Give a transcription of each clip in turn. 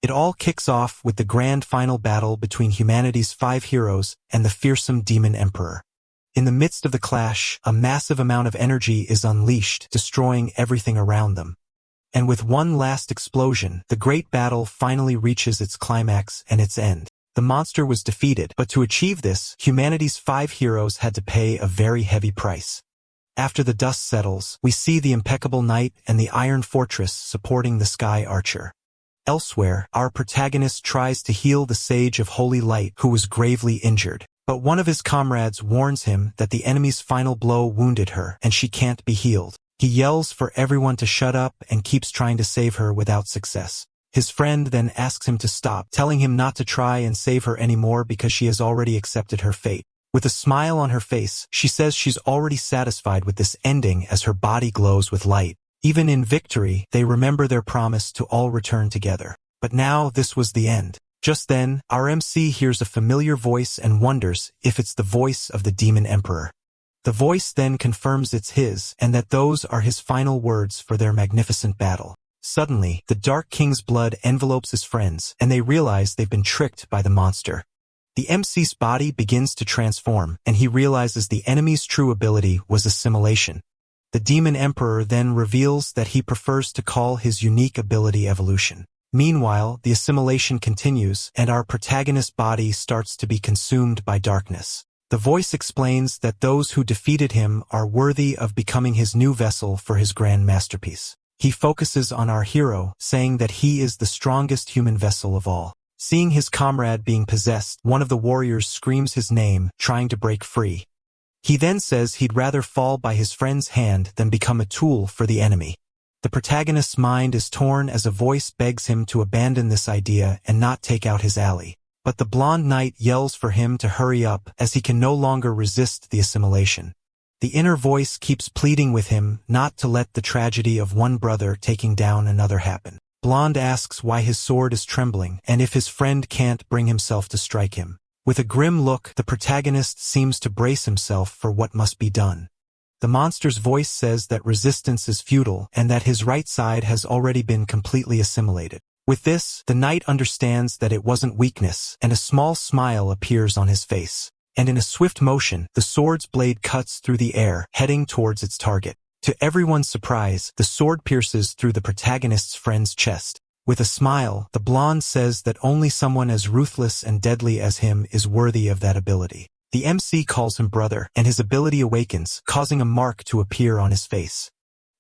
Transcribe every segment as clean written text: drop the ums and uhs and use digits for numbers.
It all kicks off with the grand final battle between humanity's 5 heroes and the fearsome demon emperor. In the midst of the clash, a massive amount of energy is unleashed, destroying everything around them. And with one last explosion, the great battle finally reaches its climax and its end. The monster was defeated, but to achieve this, humanity's 5 heroes had to pay a very heavy price. After the dust settles, we see the impeccable knight and the iron fortress supporting the sky archer. Elsewhere, our protagonist tries to heal the Sage of Holy Light who was gravely injured. But one of his comrades warns him that the enemy's final blow wounded her and she can't be healed. He yells for everyone to shut up and keeps trying to save her without success. His friend then asks him to stop, telling him not to try and save her anymore because she has already accepted her fate. With a smile on her face, she says she's already satisfied with this ending as her body glows with light. Even in victory, they remember their promise to all return together. But now this was the end. Just then, our MC hears a familiar voice and wonders if it's the voice of the demon emperor. The voice then confirms it's his and that those are his final words for their magnificent battle. Suddenly, the Dark King's blood envelopes his friends, and they realize they've been tricked by the monster. The MC's body begins to transform, and he realizes the enemy's true ability was assimilation. The Demon Emperor then reveals that he prefers to call his unique ability evolution. Meanwhile, the assimilation continues, and our protagonist's body starts to be consumed by darkness. The voice explains that those who defeated him are worthy of becoming his new vessel for his grand masterpiece. He focuses on our hero, saying that he is the strongest human vessel of all. Seeing his comrade being possessed, one of the warriors screams his name, trying to break free. He then says he'd rather fall by his friend's hand than become a tool for the enemy. The protagonist's mind is torn as a voice begs him to abandon this idea and not take out his ally. But the blonde knight yells for him to hurry up as he can no longer resist the assimilation. The inner voice keeps pleading with him not to let the tragedy of one brother taking down another happen. Blonde asks why his sword is trembling and if his friend can't bring himself to strike him. With a grim look, the protagonist seems to brace himself for what must be done. The monster's voice says that resistance is futile and that his right side has already been completely assimilated. With this, the knight understands that it wasn't weakness, and a small smile appears on his face. And in a swift motion, the sword's blade cuts through the air, heading towards its target. To everyone's surprise, the sword pierces through the protagonist's friend's chest. With a smile, the blonde says that only someone as ruthless and deadly as him is worthy of that ability. The MC calls him brother, and his ability awakens, causing a mark to appear on his face.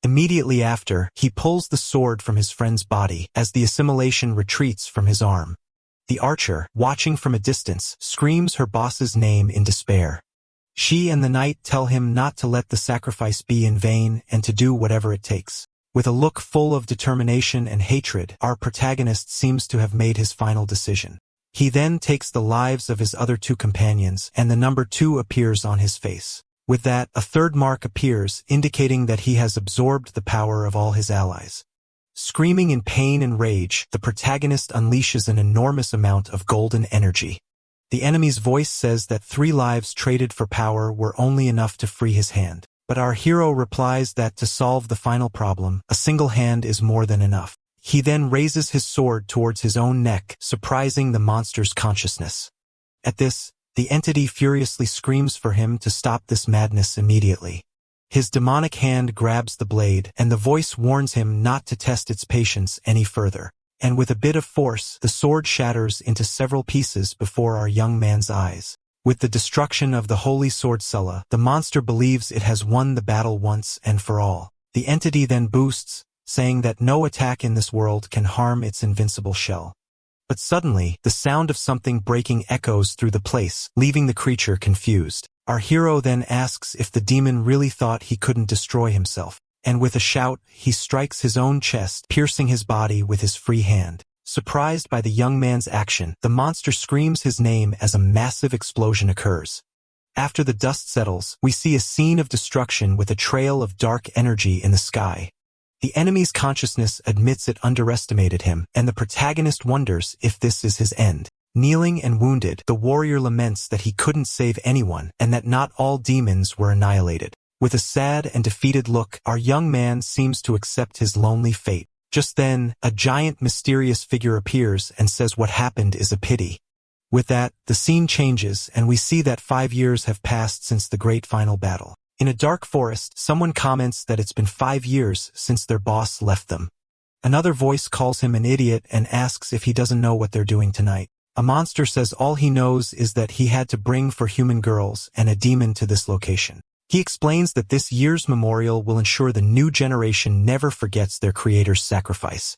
Immediately after, he pulls the sword from his friend's body as the assimilation retreats from his arm. The archer, watching from a distance, screams her boss's name in despair. She and the knight tell him not to let the sacrifice be in vain and to do whatever it takes. With a look full of determination and hatred, our protagonist seems to have made his final decision. He then takes the lives of his other 2 companions, and the number 2 appears on his face. With that, a third mark appears, indicating that he has absorbed the power of all his allies. Screaming in pain and rage, the protagonist unleashes an enormous amount of golden energy. The enemy's voice says that 3 lives traded for power were only enough to free his hand. But our hero replies that to solve the final problem, a single hand is more than enough. He then raises his sword towards his own neck, surprising the monster's consciousness. At this, the entity furiously screams for him to stop this madness immediately. His demonic hand grabs the blade, and the voice warns him not to test its patience any further. And with a bit of force, the sword shatters into several pieces before our young man's eyes. With the destruction of the holy sword Sulla, the monster believes it has won the battle once and for all. The entity then boosts, saying that no attack in this world can harm its invincible shell. But suddenly, the sound of something breaking echoes through the place, leaving the creature confused. Our hero then asks if the demon really thought he couldn't destroy himself, and with a shout, he strikes his own chest, piercing his body with his free hand. Surprised by the young man's action, the monster screams his name as a massive explosion occurs. After the dust settles, we see a scene of destruction with a trail of dark energy in the sky. The enemy's consciousness admits it underestimated him, and the protagonist wonders if this is his end. Kneeling and wounded, the warrior laments that he couldn't save anyone and that not all demons were annihilated. With a sad and defeated look, our young man seems to accept his lonely fate. Just then, a giant mysterious figure appears and says what happened is a pity. With that, the scene changes and we see that 5 years have passed since the great final battle. In a dark forest, someone comments that it's been 5 years since their boss left them. Another voice calls him an idiot and asks if he doesn't know what they're doing tonight. A monster says all he knows is that he had to bring 4 human girls and a demon to this location. He explains that this year's memorial will ensure the new generation never forgets their creator's sacrifice.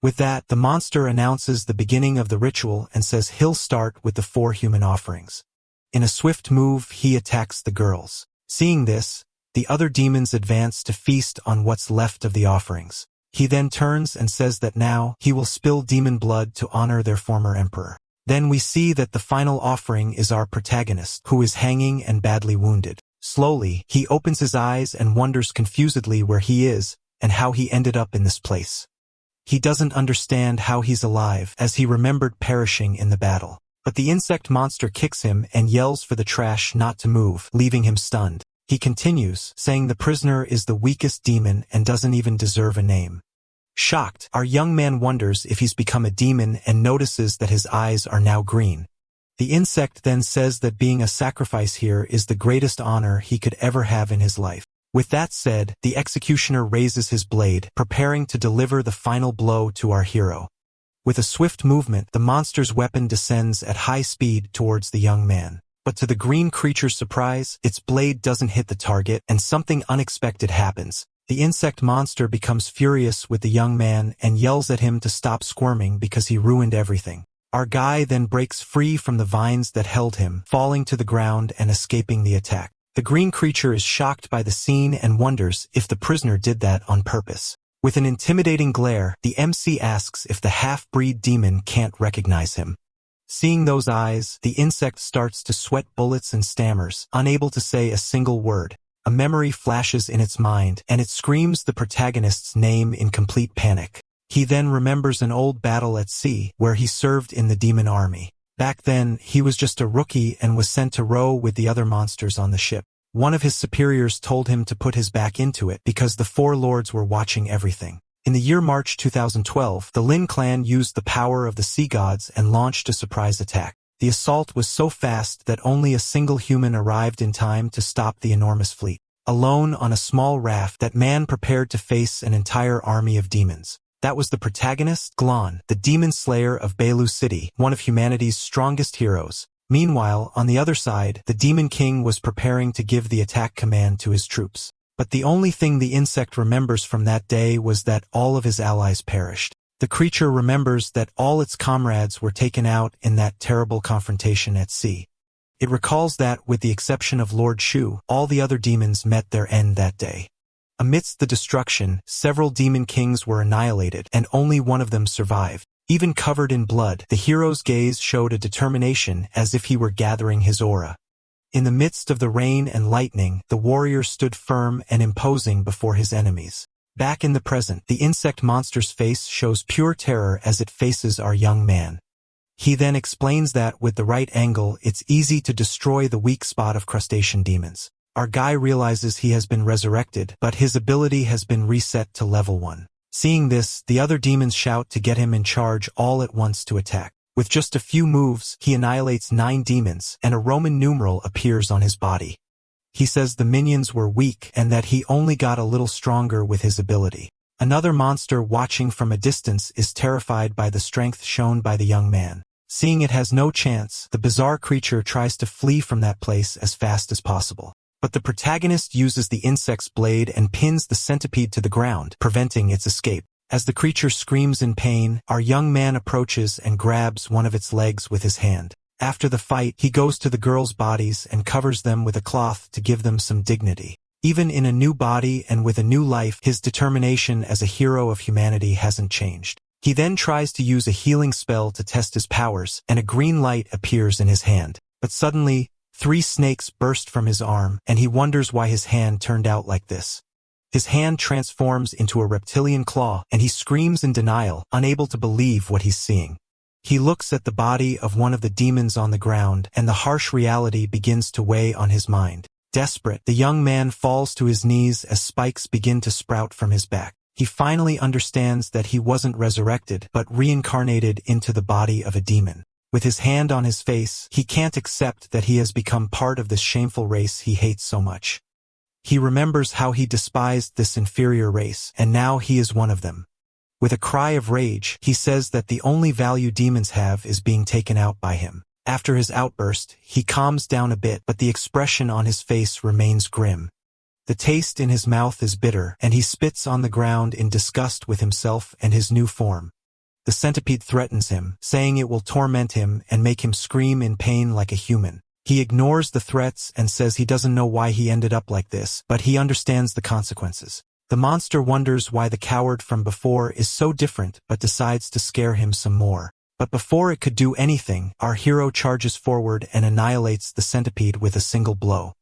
With that, the monster announces the beginning of the ritual and says he'll start with the 4 human offerings. In a swift move, he attacks the girls. Seeing this, the other demons advance to feast on what's left of the offerings. He then turns and says that now he will spill demon blood to honor their former emperor. Then we see that the final offering is our protagonist, who is hanging and badly wounded. Slowly, he opens his eyes and wonders confusedly where he is and how he ended up in this place. He doesn't understand how he's alive, as he remembered perishing in the battle. But the insect monster kicks him and yells for the trash not to move, leaving him stunned. He continues, saying the prisoner is the weakest demon and doesn't even deserve a name. Shocked, our young man wonders if he's become a demon and notices that his eyes are now green. The insect then says that being a sacrifice here is the greatest honor he could ever have in his life. With that said, the executioner raises his blade, preparing to deliver the final blow to our hero. With a swift movement, the monster's weapon descends at high speed towards the young man. But to the green creature's surprise, its blade doesn't hit the target, and something unexpected happens. The insect monster becomes furious with the young man and yells at him to stop squirming because he ruined everything. Our guy then breaks free from the vines that held him, falling to the ground and escaping the attack. The green creature is shocked by the scene and wonders if the prisoner did that on purpose. With an intimidating glare, the MC asks if the half-breed demon can't recognize him. Seeing those eyes, the insect starts to sweat bullets and stammers, unable to say a single word. A memory flashes in its mind, and it screams the protagonist's name in complete panic. He then remembers an old battle at sea, where he served in the demon army. Back then, he was just a rookie and was sent to row with the other monsters on the ship. One of his superiors told him to put his back into it because the 4 lords were watching everything. In the year March 2012, the Lin clan used the power of the sea gods and launched a surprise attack. The assault was so fast that only a single human arrived in time to stop the enormous fleet. Alone on a small raft, that man prepared to face an entire army of demons. That was the protagonist, Glon, the demon slayer of Belu City, one of humanity's strongest heroes. Meanwhile, on the other side, the demon king was preparing to give the attack command to his troops. But the only thing the insect remembers from that day was that all of his allies perished. The creature remembers that all its comrades were taken out in that terrible confrontation at sea. It recalls that, with the exception of Lord Shu, all the other demons met their end that day. Amidst the destruction, several demon kings were annihilated, and only one of them survived. Even covered in blood, the hero's gaze showed a determination as if he were gathering his aura. In the midst of the rain and lightning, the warrior stood firm and imposing before his enemies. Back in the present, the insect monster's face shows pure terror as it faces our young man. He then explains that, with the right angle, it's easy to destroy the weak spot of crustacean demons. Our guy realizes he has been resurrected, but his ability has been reset to level 1. Seeing this, the other demons shout to get him in charge all at once to attack. With just a few moves, he annihilates 9 demons, and a Roman numeral appears on his body. He says the minions were weak and that he only got a little stronger with his ability. Another monster watching from a distance is terrified by the strength shown by the young man. Seeing it has no chance, the bizarre creature tries to flee from that place as fast as possible. But the protagonist uses the insect's blade and pins the centipede to the ground, preventing its escape. As the creature screams in pain, our young man approaches and grabs one of its legs with his hand. After the fight, he goes to the girls' bodies and covers them with a cloth to give them some dignity. Even in a new body and with a new life, his determination as a hero of humanity hasn't changed. He then tries to use a healing spell to test his powers, and a green light appears in his hand. But suddenly, 3 snakes burst from his arm, and he wonders why his hand turned out like this. His hand transforms into a reptilian claw, and he screams in denial, unable to believe what he's seeing. He looks at the body of one of the demons on the ground, and the harsh reality begins to weigh on his mind. Desperate, the young man falls to his knees as spikes begin to sprout from his back. He finally understands that he wasn't resurrected but reincarnated into the body of a demon. With his hand on his face, he can't accept that he has become part of this shameful race he hates so much. He remembers how he despised this inferior race, and now he is one of them. With a cry of rage, he says that the only value demons have is being taken out by him. After his outburst, he calms down a bit, but the expression on his face remains grim. The taste in his mouth is bitter, and he spits on the ground in disgust with himself and his new form. The centipede threatens him, saying it will torment him and make him scream in pain like a human. He ignores the threats and says he doesn't know why he ended up like this, but he understands the consequences. The monster wonders why the coward from before is so different but decides to scare him some more. But before it could do anything, our hero charges forward and annihilates the centipede with a single blow.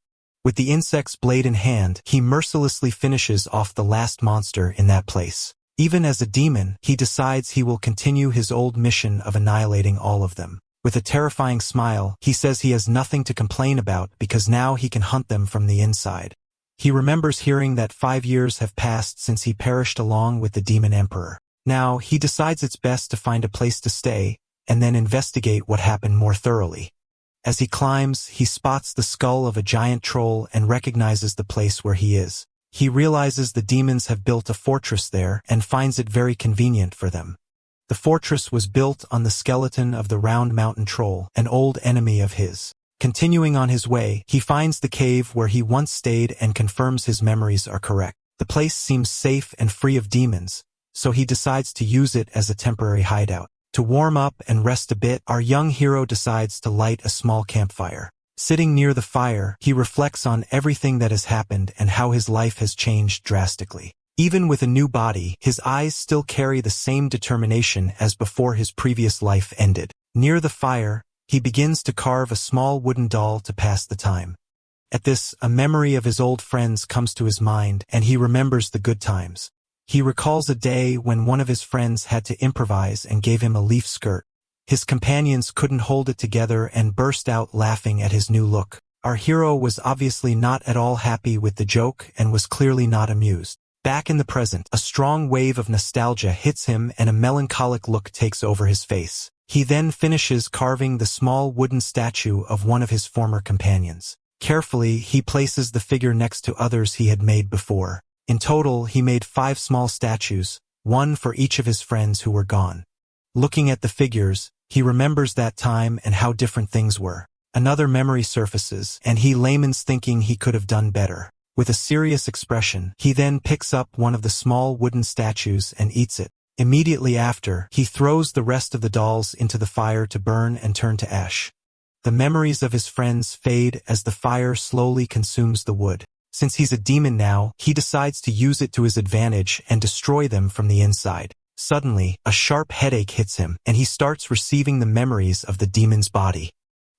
With the insect's blade in hand, he mercilessly finishes off the last monster in that place. Even as a demon, he decides he will continue his old mission of annihilating all of them. With a terrifying smile, he says he has nothing to complain about because now he can hunt them from the inside. He remembers hearing that 5 years have passed since he perished along with the demon emperor. Now, he decides it's best to find a place to stay, and then investigate what happened more thoroughly. As he climbs, he spots the skull of a giant troll and recognizes the place where he is. He realizes the demons have built a fortress there and finds it very convenient for them. The fortress was built on the skeleton of the Round Mountain Troll, an old enemy of his. Continuing on his way, he finds the cave where he once stayed and confirms his memories are correct. The place seems safe and free of demons, so he decides to use it as a temporary hideout. To warm up and rest a bit, our young hero decides to light a small campfire. Sitting near the fire, he reflects on everything that has happened and how his life has changed drastically. Even with a new body, his eyes still carry the same determination as before his previous life ended. Near the fire, he begins to carve a small wooden doll to pass the time. At this, a memory of his old friends comes to his mind, and he remembers the good times. He recalls a day when one of his friends had to improvise and gave him a leaf skirt. His companions couldn't hold it together and burst out laughing at his new look. Our hero was obviously not at all happy with the joke and was clearly not amused. Back in the present, a strong wave of nostalgia hits him and a melancholic look takes over his face. He then finishes carving the small wooden statue of one of his former companions. Carefully, he places the figure next to others he had made before. In total, he made 5 small statues, one for each of his friends who were gone. Looking at the figures, he remembers that time and how different things were. Another memory surfaces, and he laments thinking he could have done better. With a serious expression, he then picks up one of the small wooden statues and eats it. Immediately after, he throws the rest of the dolls into the fire to burn and turn to ash. The memories of his friends fade as the fire slowly consumes the wood. Since he's a demon now, he decides to use it to his advantage and destroy them from the inside. Suddenly, a sharp headache hits him, and he starts receiving the memories of the demon's body.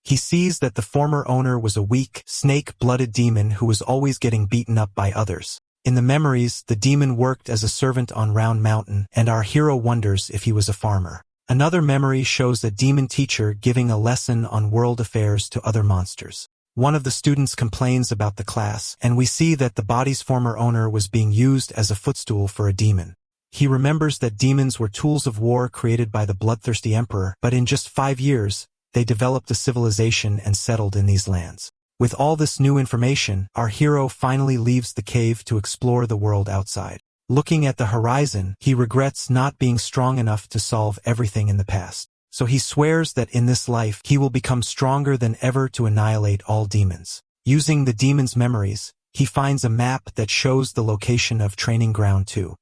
He sees that the former owner was a weak, snake-blooded demon who was always getting beaten up by others. In the memories, the demon worked as a servant on Round Mountain, and our hero wonders if he was a farmer. Another memory shows a demon teacher giving a lesson on world affairs to other monsters. One of the students complains about the class, and we see that the body's former owner was being used as a footstool for a demon. He remembers that demons were tools of war created by the bloodthirsty emperor, but in just 5 years, they developed a civilization and settled in these lands. With all this new information, our hero finally leaves the cave to explore the world outside. Looking at the horizon, he regrets not being strong enough to solve everything in the past. So he swears that in this life, he will become stronger than ever to annihilate all demons. Using the demon's memories, he finds a map that shows the location of Training Ground 2.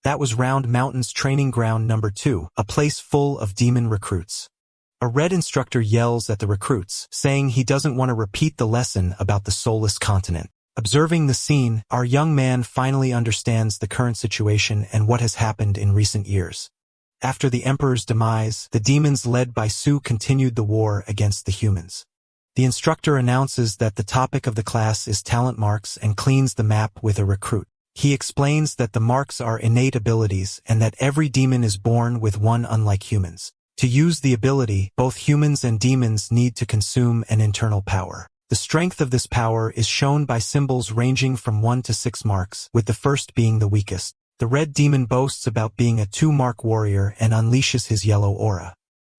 That was Round Mountain's Training Ground number 2, a place full of demon recruits. A red instructor yells at the recruits, saying he doesn't want to repeat the lesson about the soulless continent. Observing the scene, our young man finally understands the current situation and what has happened in recent years. After the Emperor's demise, the demons led by Su continued the war against the humans. The instructor announces that the topic of the class is talent marks and cleans the map with a recruit. He explains that the marks are innate abilities and that every demon is born with one unlike humans. To use the ability, both humans and demons need to consume an internal power. The strength of this power is shown by symbols ranging from 1 to 6 marks, with the first being the weakest. The red demon boasts about being a 2-mark warrior and unleashes his yellow aura.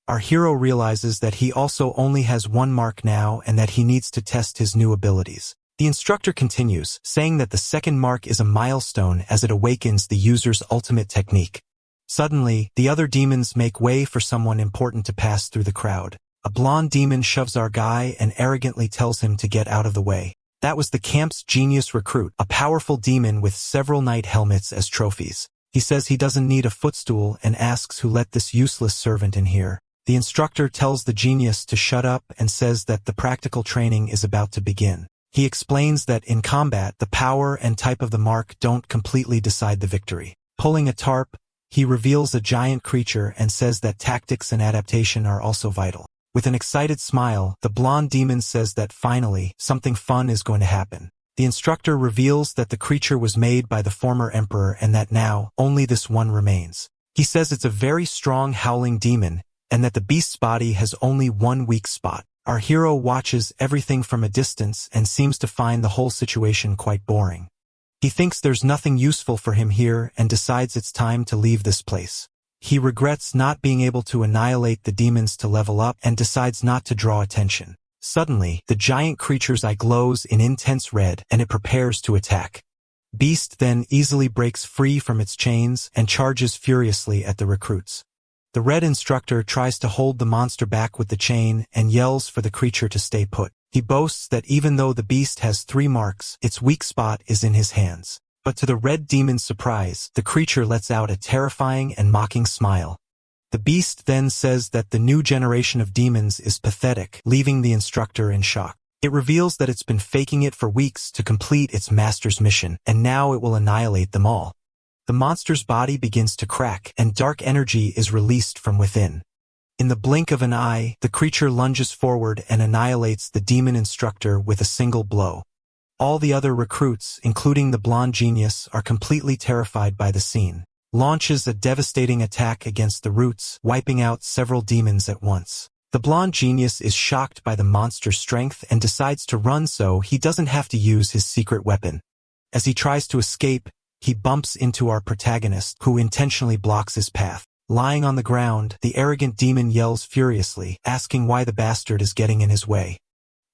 Our hero realizes that he also only has 1 mark now and that he needs to test his new abilities. The instructor continues, saying that the 2nd mark is a milestone as it awakens the user's ultimate technique. Suddenly, the other demons make way for someone important to pass through the crowd. A blonde demon shoves our guy and arrogantly tells him to get out of the way. That was the camp's genius recruit, a powerful demon with several knight helmets as trophies. He says he doesn't need a footstool and asks who let this useless servant in here. The instructor tells the genius to shut up and says that the practical training is about to begin. He explains that in combat, the power and type of the mark don't completely decide the victory. Pulling a tarp, he reveals a giant creature and says that tactics and adaptation are also vital. With an excited smile, the blonde demon says that finally, something fun is going to happen. The instructor reveals that the creature was made by the former emperor and that now, only this one remains. He says it's a very strong howling demon, and that the beast's body has only 1 weak spot. Our hero watches everything from a distance and seems to find the whole situation quite boring. He thinks there's nothing useful for him here and decides it's time to leave this place. He regrets not being able to annihilate the demons to level up and decides not to draw attention. Suddenly, the giant creature's eye glows in intense red and it prepares to attack. Beast then easily breaks free from its chains and charges furiously at the recruits. The red instructor tries to hold the monster back with the chain and yells for the creature to stay put. He boasts that even though the beast has 3 marks, its weak spot is in his hands. But to the red demon's surprise, the creature lets out a terrifying and mocking smile. The beast then says that the new generation of demons is pathetic, leaving the instructor in shock. It reveals that it's been faking it for weeks to complete its master's mission, and now it will annihilate them all. The monster's body begins to crack, and dark energy is released from within. In the blink of an eye, the creature lunges forward and annihilates the demon instructor with a single blow. All the other recruits, including the blonde genius, are completely terrified by the scene. Launches a devastating attack against the roots, wiping out several demons at once. The blonde genius is shocked by the monster's strength and decides to run so he doesn't have to use his secret weapon. As he tries to escape, he bumps into our protagonist, who intentionally blocks his path. Lying on the ground, the arrogant demon yells furiously, asking why the bastard is getting in his way.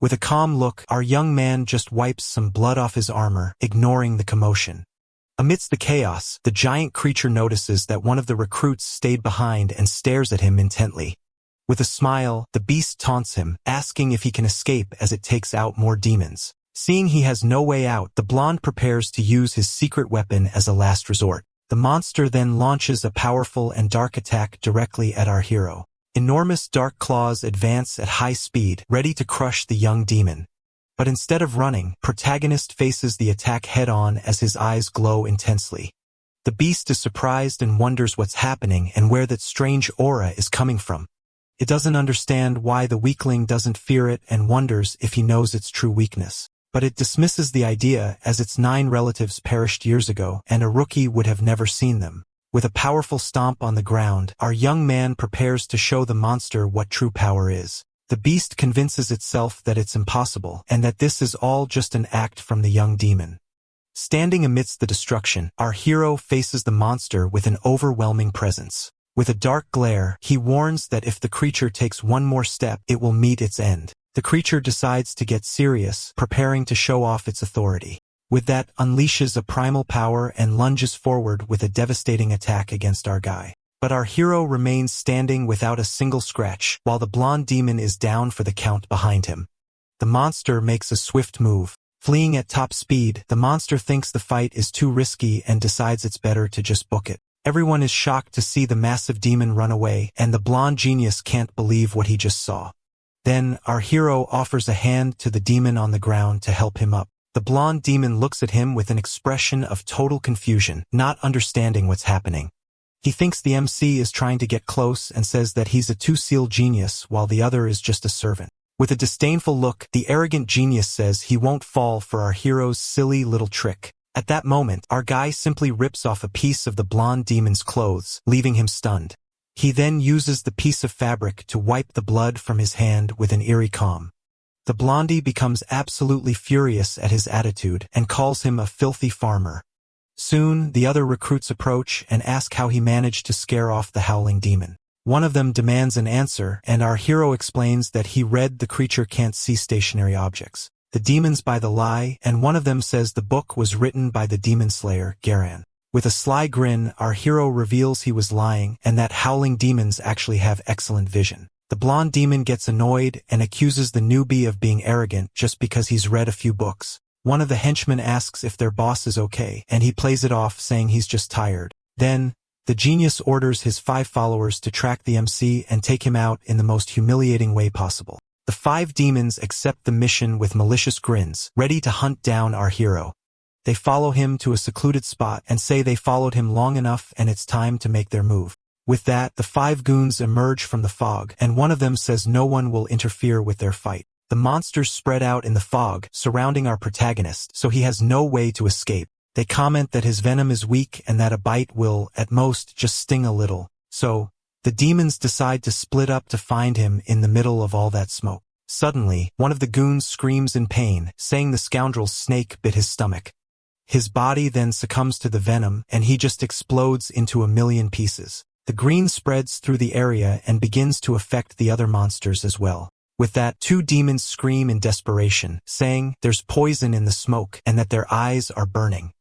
With a calm look, our young man just wipes some blood off his armor, ignoring the commotion. Amidst the chaos, the giant creature notices that one of the recruits stayed behind and stares at him intently. With a smile, the beast taunts him, asking if he can escape as it takes out more demons. Seeing he has no way out, the blonde prepares to use his secret weapon as a last resort. The monster then launches a powerful and dark attack directly at our hero. Enormous dark claws advance at high speed, ready to crush the young demon. But instead of running, protagonist faces the attack head-on as his eyes glow intensely. The beast is surprised and wonders what's happening and where that strange aura is coming from. It doesn't understand why the weakling doesn't fear it and wonders if he knows its true weakness. But it dismisses the idea as its 9 relatives perished years ago and a rookie would have never seen them. With a powerful stomp on the ground, our young man prepares to show the monster what true power is. The beast convinces itself that it's impossible and that this is all just an act from the young demon. Standing amidst the destruction, our hero faces the monster with an overwhelming presence. With a dark glare, he warns that if the creature takes one more step, it will meet its end. The creature decides to get serious, preparing to show off its authority. With that, unleashes a primal power and lunges forward with a devastating attack against our guy. But our hero remains standing without a single scratch, while the blonde demon is down for the count behind him. The monster makes a swift move. Fleeing at top speed, the monster thinks the fight is too risky and decides it's better to just book it. Everyone is shocked to see the massive demon run away, and the blonde genius can't believe what he just saw. Then, our hero offers a hand to the demon on the ground to help him up. The blonde demon looks at him with an expression of total confusion, not understanding what's happening. He thinks the MC is trying to get close and says that he's a two-seal genius while the other is just a servant. With a disdainful look, the arrogant genius says he won't fall for our hero's silly little trick. At that moment, our guy simply rips off a piece of the blonde demon's clothes, leaving him stunned. He then uses the piece of fabric to wipe the blood from his hand with an eerie calm. The blondie becomes absolutely furious at his attitude and calls him a filthy farmer. Soon, the other recruits approach and ask how he managed to scare off the howling demon. One of them demands an answer, and our hero explains that he read the creature can't see stationary objects. The demons buy the lie, and one of them says the book was written by the demon slayer, Garan. With a sly grin, our hero reveals he was lying and that howling demons actually have excellent vision. The blonde demon gets annoyed and accuses the newbie of being arrogant just because he's read a few books. One of the henchmen asks if their boss is okay, and he plays it off saying he's just tired. Then, the genius orders his 5 followers to track the MC and take him out in the most humiliating way possible. The 5 demons accept the mission with malicious grins, ready to hunt down our hero. They follow him to a secluded spot and say they followed him long enough and it's time to make their move. With that, the 5 goons emerge from the fog, and one of them says no one will interfere with their fight. The monsters spread out in the fog, surrounding our protagonist, so he has no way to escape. They comment that his venom is weak and that a bite will, at most, just sting a little. So, the demons decide to split up to find him in the middle of all that smoke. Suddenly, one of the goons screams in pain, saying the scoundrel's snake bit his stomach. His body then succumbs to the venom, and he just explodes into a million pieces. The green spreads through the area and begins to affect the other monsters as well. With that, 2 demons scream in desperation, saying there's poison in the smoke and that their eyes are burning.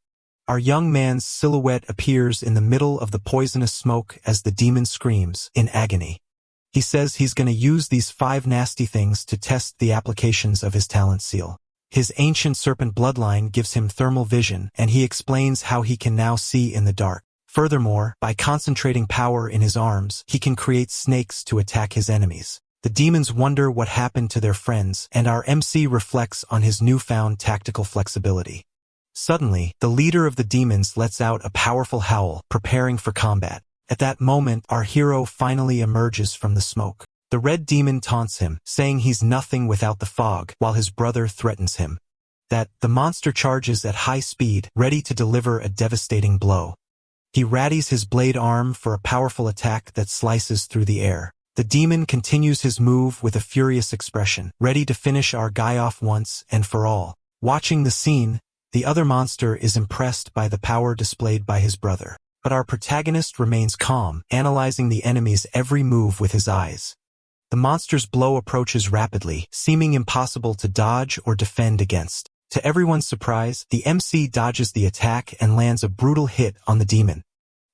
Our young man's silhouette appears in the middle of the poisonous smoke as the demon screams in agony. He says he's going to use these 5 nasty things to test the applications of his talent seal. His ancient serpent bloodline gives him thermal vision, and he explains how he can now see in the dark. Furthermore, by concentrating power in his arms, he can create snakes to attack his enemies. The demons wonder what happened to their friends, and our MC reflects on his newfound tactical flexibility. Suddenly, the leader of the demons lets out a powerful howl, preparing for combat. At that moment, our hero finally emerges from the smoke. The red demon taunts him, saying he's nothing without the fog, while his brother threatens him. That the monster charges at high speed, ready to deliver a devastating blow. He readies his blade arm for a powerful attack that slices through the air. The demon continues his move with a furious expression, ready to finish our guy off once and for all. Watching the scene, the other monster is impressed by the power displayed by his brother. But our protagonist remains calm, analyzing the enemy's every move with his eyes. The monster's blow approaches rapidly, seeming impossible to dodge or defend against. To everyone's surprise, the MC dodges the attack and lands a brutal hit on the demon.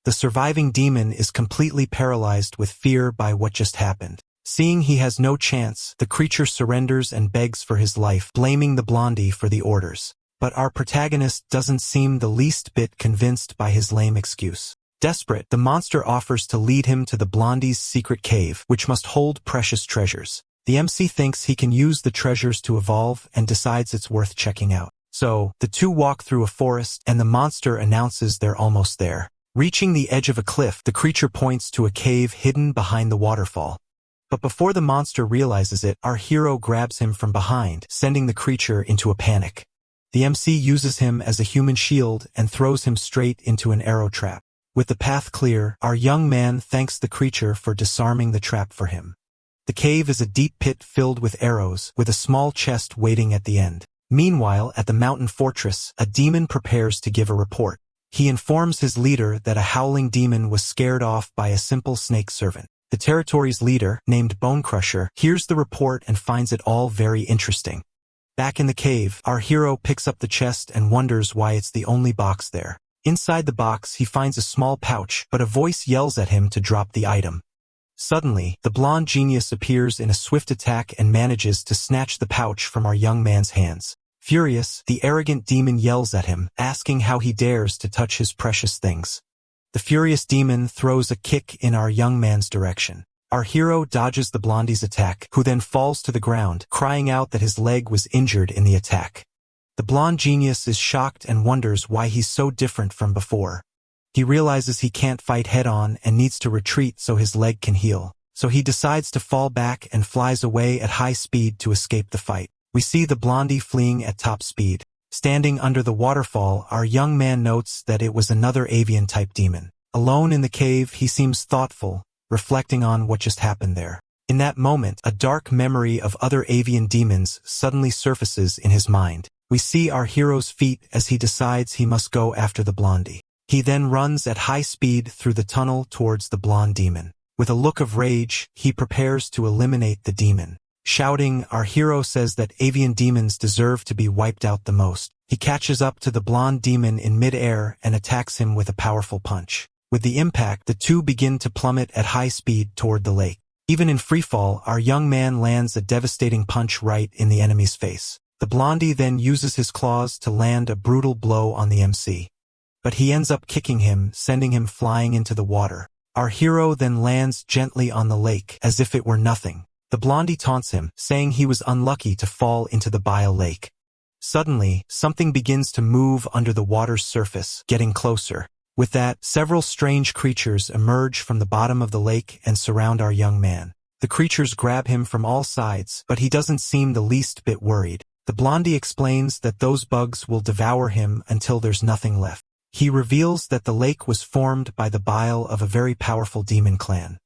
The surviving demon is completely paralyzed with fear by what just happened. Seeing he has no chance, the creature surrenders and begs for his life, blaming the blondie for the orders. But our protagonist doesn't seem the least bit convinced by his lame excuse. Desperate, the monster offers to lead him to the blondie's secret cave, which must hold precious treasures. The MC thinks he can use the treasures to evolve and decides it's worth checking out. So, the 2 walk through a forest, and the monster announces they're almost there. Reaching the edge of a cliff, the creature points to a cave hidden behind the waterfall. But before the monster realizes it, our hero grabs him from behind, sending the creature into a panic. The MC uses him as a human shield and throws him straight into an arrow trap. With the path clear, our young man thanks the creature for disarming the trap for him. The cave is a deep pit filled with arrows, with a small chest waiting at the end. Meanwhile, at the mountain fortress, a demon prepares to give a report. He informs his leader that a howling demon was scared off by a simple snake servant. The territory's leader, named Bone Crusher, hears the report and finds it all very interesting. Back in the cave, our hero picks up the chest and wonders why it's the only box there. Inside the box, he finds a small pouch, but a voice yells at him to drop the item. Suddenly, the blonde genius appears in a swift attack and manages to snatch the pouch from our young man's hands. Furious, the arrogant demon yells at him, asking how he dares to touch his precious things. The furious demon throws a kick in our young man's direction. Our hero dodges the blondie's attack, who then falls to the ground, crying out that his leg was injured in the attack. The blonde genius is shocked and wonders why he's so different from before. He realizes he can't fight head-on and needs to retreat so his leg can heal. So he decides to fall back and flies away at high speed to escape the fight. We see the blondie fleeing at top speed. Standing under the waterfall, our young man notes that it was another avian-type demon. Alone in the cave, he seems thoughtful, reflecting on what just happened there. In that moment, a dark memory of other avian demons suddenly surfaces in his mind. We see our hero's feet as he decides he must go after the blondie. He then runs at high speed through the tunnel towards the blonde demon. With a look of rage, he prepares to eliminate the demon. Shouting, our hero says that avian demons deserve to be wiped out the most. He catches up to the blonde demon in mid-air and attacks him with a powerful punch. With the impact, the two begin to plummet at high speed toward the lake. Even in freefall, our young man lands a devastating punch right in the enemy's face. The blondie then uses his claws to land a brutal blow on the MC. But he ends up kicking him, sending him flying into the water. Our hero then lands gently on the lake, as if it were nothing. The blondie taunts him, saying he was unlucky to fall into the bile lake. Suddenly, something begins to move under the water's surface, getting closer. With that, several strange creatures emerge from the bottom of the lake and surround our young man. The creatures grab him from all sides, but he doesn't seem the least bit worried. The blondie explains that those bugs will devour him until there's nothing left. He reveals that the lake was formed by the bile of a very powerful demon clan.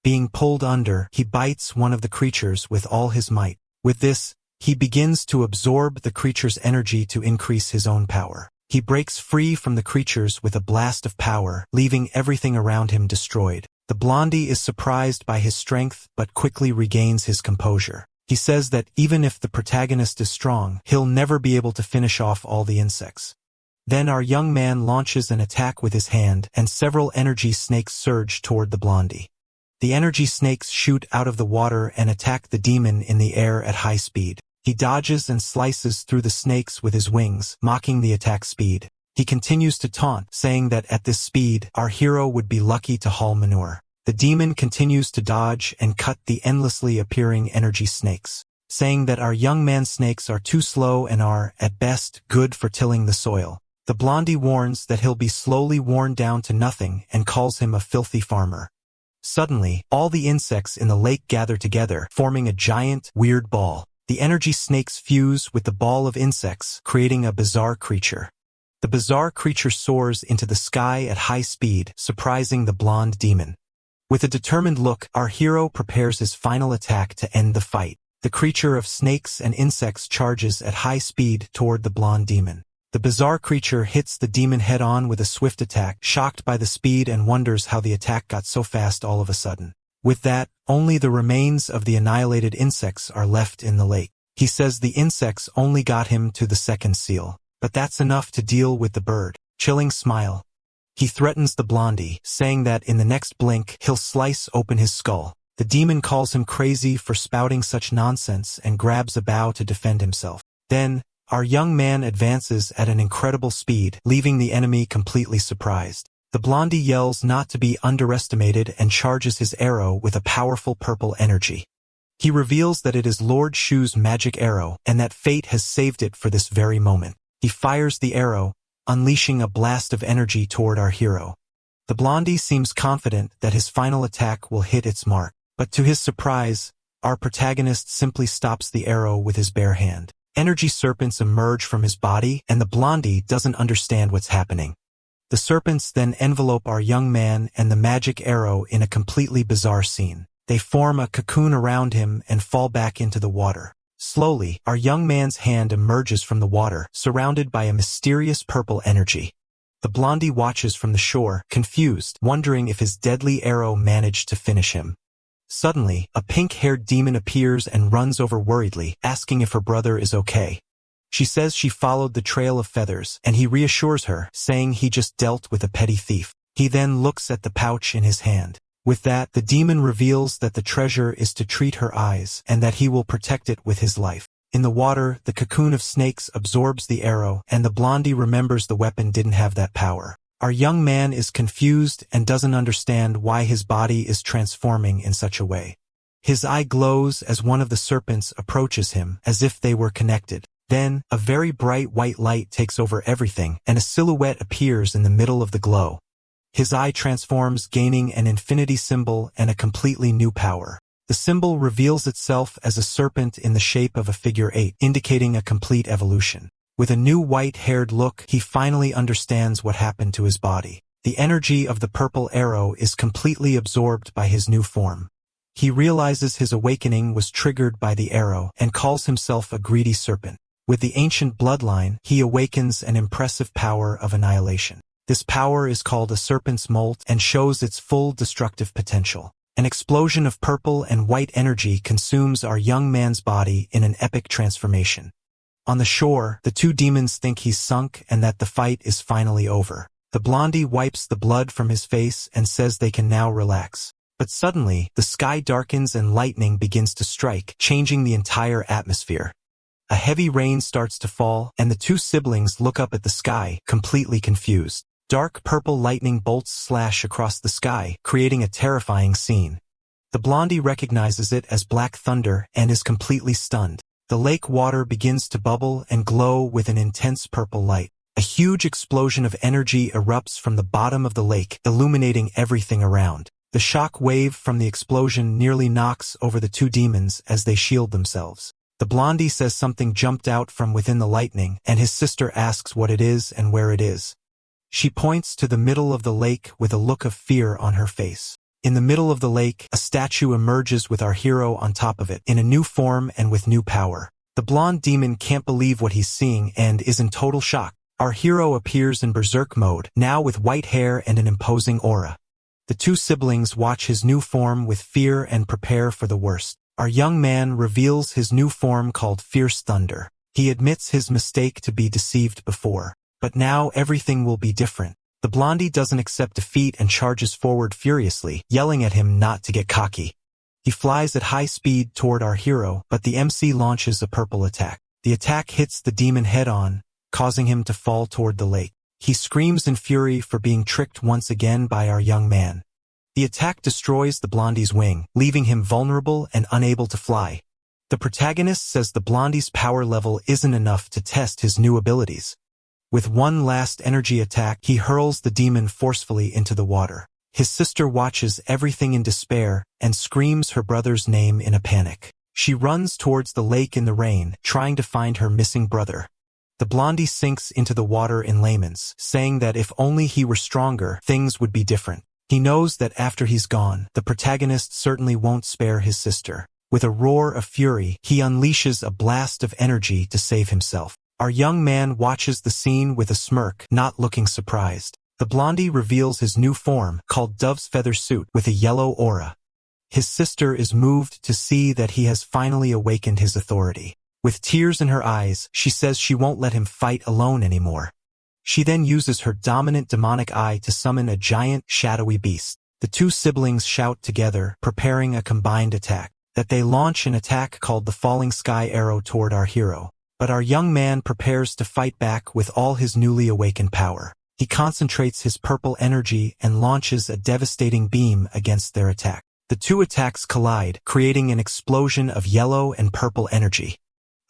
Being pulled under, he bites one of the creatures with all his might. With this, he begins to absorb the creature's energy to increase his own power. He breaks free from the creatures with a blast of power, leaving everything around him destroyed. The blondie is surprised by his strength but quickly regains his composure. He says that even if the protagonist is strong, he'll never be able to finish off all the insects. Then our young man launches an attack with his hand, and several energy snakes surge toward the blondie. The energy snakes shoot out of the water and attack the demon in the air at high speed. He dodges and slices through the snakes with his wings, mocking the attack speed. He continues to taunt, saying that at this speed, our hero would be lucky to haul manure. The demon continues to dodge and cut the endlessly appearing energy snakes, saying that our young man's snakes are too slow and are, at best, good for tilling the soil. The blondie warns that he'll be slowly worn down to nothing and calls him a filthy farmer. Suddenly, all the insects in the lake gather together, forming a giant, weird ball. The energy snakes fuse with the ball of insects, creating a bizarre creature. The bizarre creature soars into the sky at high speed, surprising the blonde demon. With a determined look, our hero prepares his final attack to end the fight. The creature of snakes and insects charges at high speed toward the blonde demon. The bizarre creature hits the demon head-on with a swift attack, shocked by the speed and wonders how the attack got so fast all of a sudden. With that, only the remains of the annihilated insects are left in the lake. He says the insects only got him to the second seal, but that's enough to deal with the bird. Chilling smile. He threatens the blondie, saying that in the next blink, he'll slice open his skull. The demon calls him crazy for spouting such nonsense and grabs a bow to defend himself. Then, our young man advances at an incredible speed, leaving the enemy completely surprised. The blondie yells not to be underestimated and charges his arrow with a powerful purple energy. He reveals that it is Lord Shu's magic arrow and that fate has saved it for this very moment. He fires the arrow, unleashing a blast of energy toward our hero. The blondie seems confident that his final attack will hit its mark, but to his surprise, our protagonist simply stops the arrow with his bare hand. Energy serpents emerge from his body, and the blondie doesn't understand what's happening. The serpents then envelope our young man and the magic arrow in a completely bizarre scene. They form a cocoon around him and fall back into the water. Slowly, our young man's hand emerges from the water, surrounded by a mysterious purple energy. The blondie watches from the shore, confused, wondering if his deadly arrow managed to finish him. Suddenly, a pink-haired demon appears and runs over worriedly, asking if her brother is okay. She says she followed the trail of feathers, and he reassures her, saying he just dealt with a petty thief. He then looks at the pouch in his hand. With that, the demon reveals that the treasure is to treat her eyes, and that he will protect it with his life. In the water, the cocoon of snakes absorbs the arrow, and the blondie remembers the weapon didn't have that power. Our young man is confused and doesn't understand why his body is transforming in such a way. His eye glows as one of the serpents approaches him, as if they were connected. Then, a very bright white light takes over everything, and a silhouette appears in the middle of the glow. His eye transforms, gaining an infinity symbol and a completely new power. The symbol reveals itself as a serpent in the shape of a figure 8, indicating a complete evolution. With a new white-haired look, he finally understands what happened to his body. The energy of the purple arrow is completely absorbed by his new form. He realizes his awakening was triggered by the arrow and calls himself a greedy serpent. With the ancient bloodline, he awakens an impressive power of annihilation. This power is called a serpent's molt and shows its full destructive potential. An explosion of purple and white energy consumes our young man's body in an epic transformation. On the shore, the two demons think he's sunk and that the fight is finally over. The blondie wipes the blood from his face and says they can now relax. But suddenly, the sky darkens and lightning begins to strike, changing the entire atmosphere. A heavy rain starts to fall, and the two siblings look up at the sky, completely confused. Dark purple lightning bolts slash across the sky, creating a terrifying scene. The blondie recognizes it as black thunder and is completely stunned. The lake water begins to bubble and glow with an intense purple light. A huge explosion of energy erupts from the bottom of the lake, illuminating everything around. The shock wave from the explosion nearly knocks over the two demons as they shield themselves. The blondie says something jumped out from within the lightning, and his sister asks what it is and where it is. She points to the middle of the lake with a look of fear on her face. In the middle of the lake, a statue emerges with our hero on top of it, in a new form and with new power. The blonde demon can't believe what he's seeing and is in total shock. Our hero appears in berserk mode, now with white hair and an imposing aura. The two siblings watch his new form with fear and prepare for the worst. Our young man reveals his new form called Fierce Thunder. He admits his mistake to be deceived before. But now everything will be different. The blondie doesn't accept defeat and charges forward furiously, yelling at him not to get cocky. He flies at high speed toward our hero, but the MC launches a purple attack. The attack hits the demon head-on, causing him to fall toward the lake. He screams in fury for being tricked once again by our young man. The attack destroys the blondie's wing, leaving him vulnerable and unable to fly. The protagonist says the blondie's power level isn't enough to test his new abilities. With one last energy attack, he hurls the demon forcefully into the water. His sister watches everything in despair and screams her brother's name in a panic. She runs towards the lake in the rain, trying to find her missing brother. The blondie sinks into the water in layman's, saying that if only he were stronger, things would be different. He knows that after he's gone, the protagonist certainly won't spare his sister. With a roar of fury, he unleashes a blast of energy to save himself. Our young man watches the scene with a smirk, not looking surprised. The blondie reveals his new form, called Dove's Feather Suit, with a yellow aura. His sister is moved to see that he has finally awakened his authority. With tears in her eyes, she says she won't let him fight alone anymore. She then uses her dominant demonic eye to summon a giant, shadowy beast. The two siblings shout together, preparing a combined attack. That they launch an attack called the Falling Sky Arrow toward our hero. But our young man prepares to fight back with all his newly awakened power. He concentrates his purple energy and launches a devastating beam against their attack. The two attacks collide, creating an explosion of yellow and purple energy.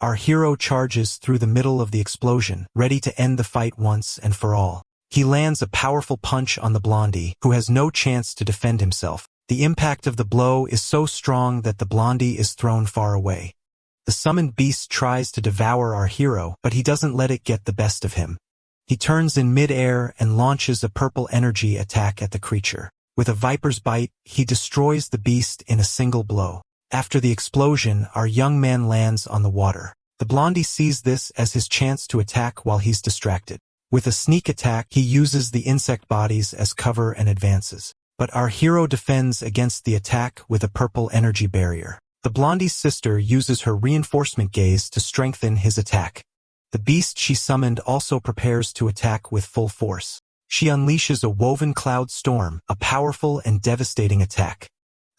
Our hero charges through the middle of the explosion, ready to end the fight once and for all. He lands a powerful punch on the blondie, who has no chance to defend himself. The impact of the blow is so strong that the blondie is thrown far away. The summoned beast tries to devour our hero, but he doesn't let it get the best of him. He turns in mid-air and launches a purple energy attack at the creature. With a viper's bite, he destroys the beast in a single blow. After the explosion, our young man lands on the water. The blondie sees this as his chance to attack while he's distracted. With a sneak attack, he uses the insect bodies as cover and advances. But our hero defends against the attack with a purple energy barrier. The blondie's sister uses her reinforcement gaze to strengthen his attack. The beast she summoned also prepares to attack with full force. She unleashes a woven cloud storm, a powerful and devastating attack.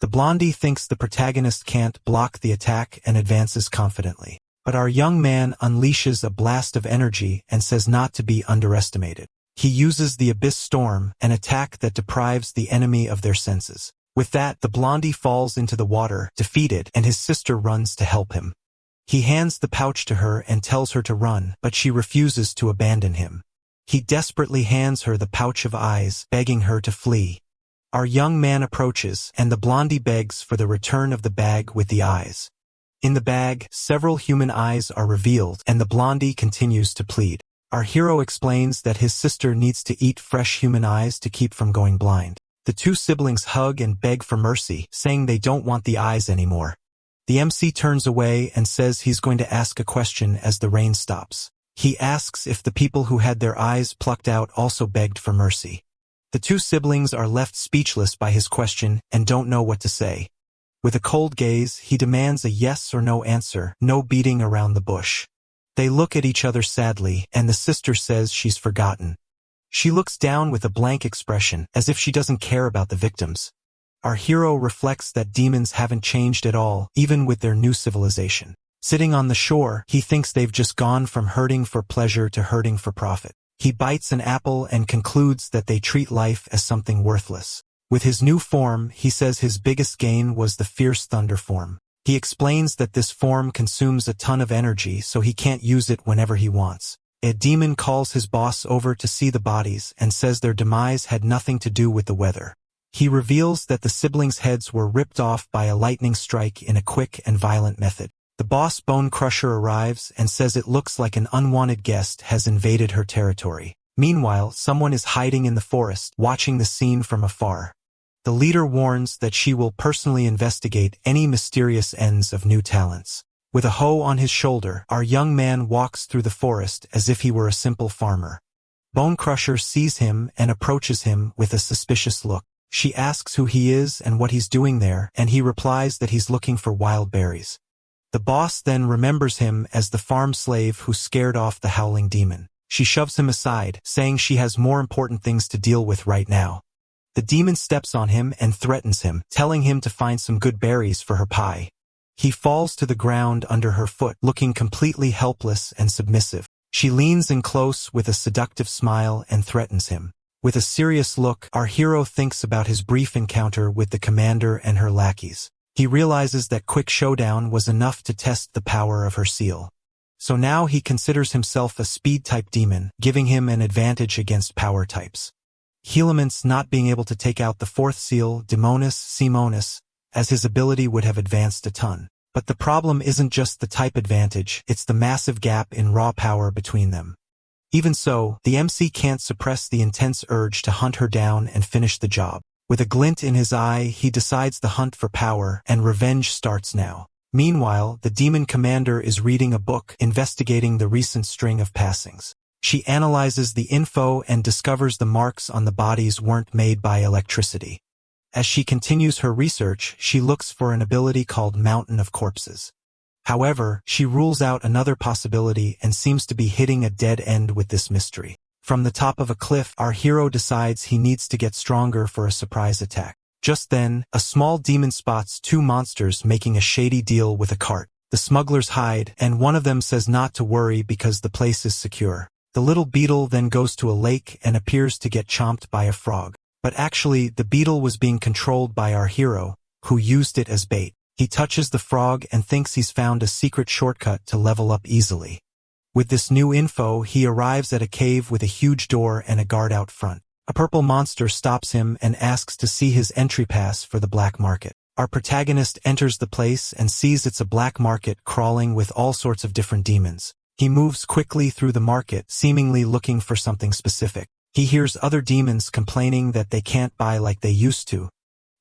The blondie thinks the protagonist can't block the attack and advances confidently. But our young man unleashes a blast of energy and says not to be underestimated. He uses the Abyss Storm, an attack that deprives the enemy of their senses. With that, the blondie falls into the water, defeated, and his sister runs to help him. He hands the pouch to her and tells her to run, but she refuses to abandon him. He desperately hands her the pouch of eyes, begging her to flee. Our young man approaches, and the blondie begs for the return of the bag with the eyes. In the bag, several human eyes are revealed, and the blondie continues to plead. Our hero explains that his sister needs to eat fresh human eyes to keep from going blind. The two siblings hug and beg for mercy, saying they don't want the eyes anymore. The MC turns away and says he's going to ask a question as the rain stops. He asks if the people who had their eyes plucked out also begged for mercy. The two siblings are left speechless by his question and don't know what to say. With a cold gaze, he demands a yes or no answer, no beating around the bush. They look at each other sadly, and the sister says she's forgotten. She looks down with a blank expression, as if she doesn't care about the victims. Our hero reflects that demons haven't changed at all, even with their new civilization. Sitting on the shore, he thinks they've just gone from hurting for pleasure to hurting for profit. He bites an apple and concludes that they treat life as something worthless. With his new form, he says his biggest gain was the fierce thunder form. He explains that this form consumes a ton of energy, so he can't use it whenever he wants. A demon calls his boss over to see the bodies and says their demise had nothing to do with the weather. He reveals that the siblings' heads were ripped off by a lightning strike in a quick and violent method. The boss Bone Crusher arrives and says it looks like an unwanted guest has invaded her territory. Meanwhile, someone is hiding in the forest, watching the scene from afar. The leader warns that she will personally investigate any mysterious ends of new talents. With a hoe on his shoulder, our young man walks through the forest as if he were a simple farmer. Bone Crusher sees him and approaches him with a suspicious look. She asks who he is and what he's doing there, and he replies that he's looking for wild berries. The boss then remembers him as the farm slave who scared off the howling demon. She shoves him aside, saying she has more important things to deal with right now. The demon steps on him and threatens him, telling him to find some good berries for her pie. He falls to the ground under her foot, looking completely helpless and submissive. She leans in close with a seductive smile and threatens him. With a serious look, our hero thinks about his brief encounter with the commander and her lackeys. He realizes that quick showdown was enough to test the power of her seal. So now he considers himself a speed-type demon, giving him an advantage against power types. Helament's not being able to take out the fourth seal, Demonis Simonis, as his ability would have advanced a ton. But the problem isn't just the type advantage, it's the massive gap in raw power between them. Even so, the MC can't suppress the intense urge to hunt her down and finish the job. With a glint in his eye, he decides the hunt for power, and revenge starts now. Meanwhile, the demon commander is reading a book investigating the recent string of passings. She analyzes the info and discovers the marks on the bodies weren't made by electricity. As she continues her research, she looks for an ability called Mountain of Corpses. However, she rules out another possibility and seems to be hitting a dead end with this mystery. From the top of a cliff, our hero decides he needs to get stronger for a surprise attack. Just then, a small demon spots two monsters making a shady deal with a cart. The smugglers hide, and one of them says not to worry because the place is secure. The little beetle then goes to a lake and appears to get chomped by a frog. But actually, the beetle was being controlled by our hero, who used it as bait. He touches the frog and thinks he's found a secret shortcut to level up easily. With this new info, he arrives at a cave with a huge door and a guard out front. A purple monster stops him and asks to see his entry pass for the black market. Our protagonist enters the place and sees it's a black market crawling with all sorts of different demons. He moves quickly through the market, seemingly looking for something specific. He hears other demons complaining that they can't buy like they used to.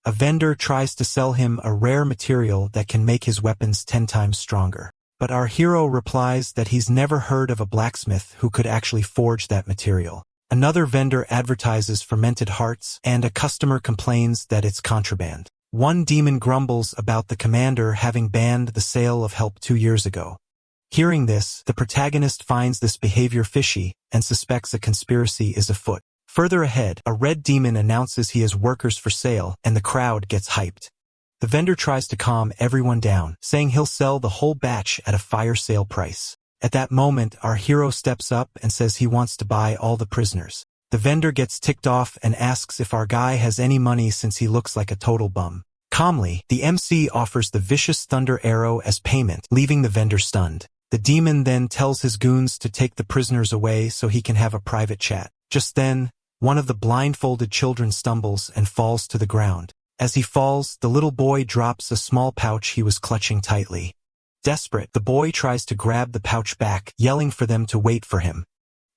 A vendor tries to sell him a rare material that can make his weapons 10 times stronger. But our hero replies that he's never heard of a blacksmith who could actually forge that material. Another vendor advertises fermented hearts, and a customer complains that it's contraband. One demon grumbles about the commander having banned the sale of help 2 years ago. Hearing this, the protagonist finds this behavior fishy and suspects a conspiracy is afoot. Further ahead, a red demon announces he has workers for sale, and the crowd gets hyped. The vendor tries to calm everyone down, saying he'll sell the whole batch at a fire sale price. At that moment, our hero steps up and says he wants to buy all the prisoners. The vendor gets ticked off and asks if our guy has any money since he looks like a total bum. Calmly, the MC offers the vicious thunder arrow as payment, leaving the vendor stunned. The demon then tells his goons to take the prisoners away so he can have a private chat. Just then, one of the blindfolded children stumbles and falls to the ground. As he falls, the little boy drops a small pouch he was clutching tightly. Desperate, the boy tries to grab the pouch back, yelling for them to wait for him.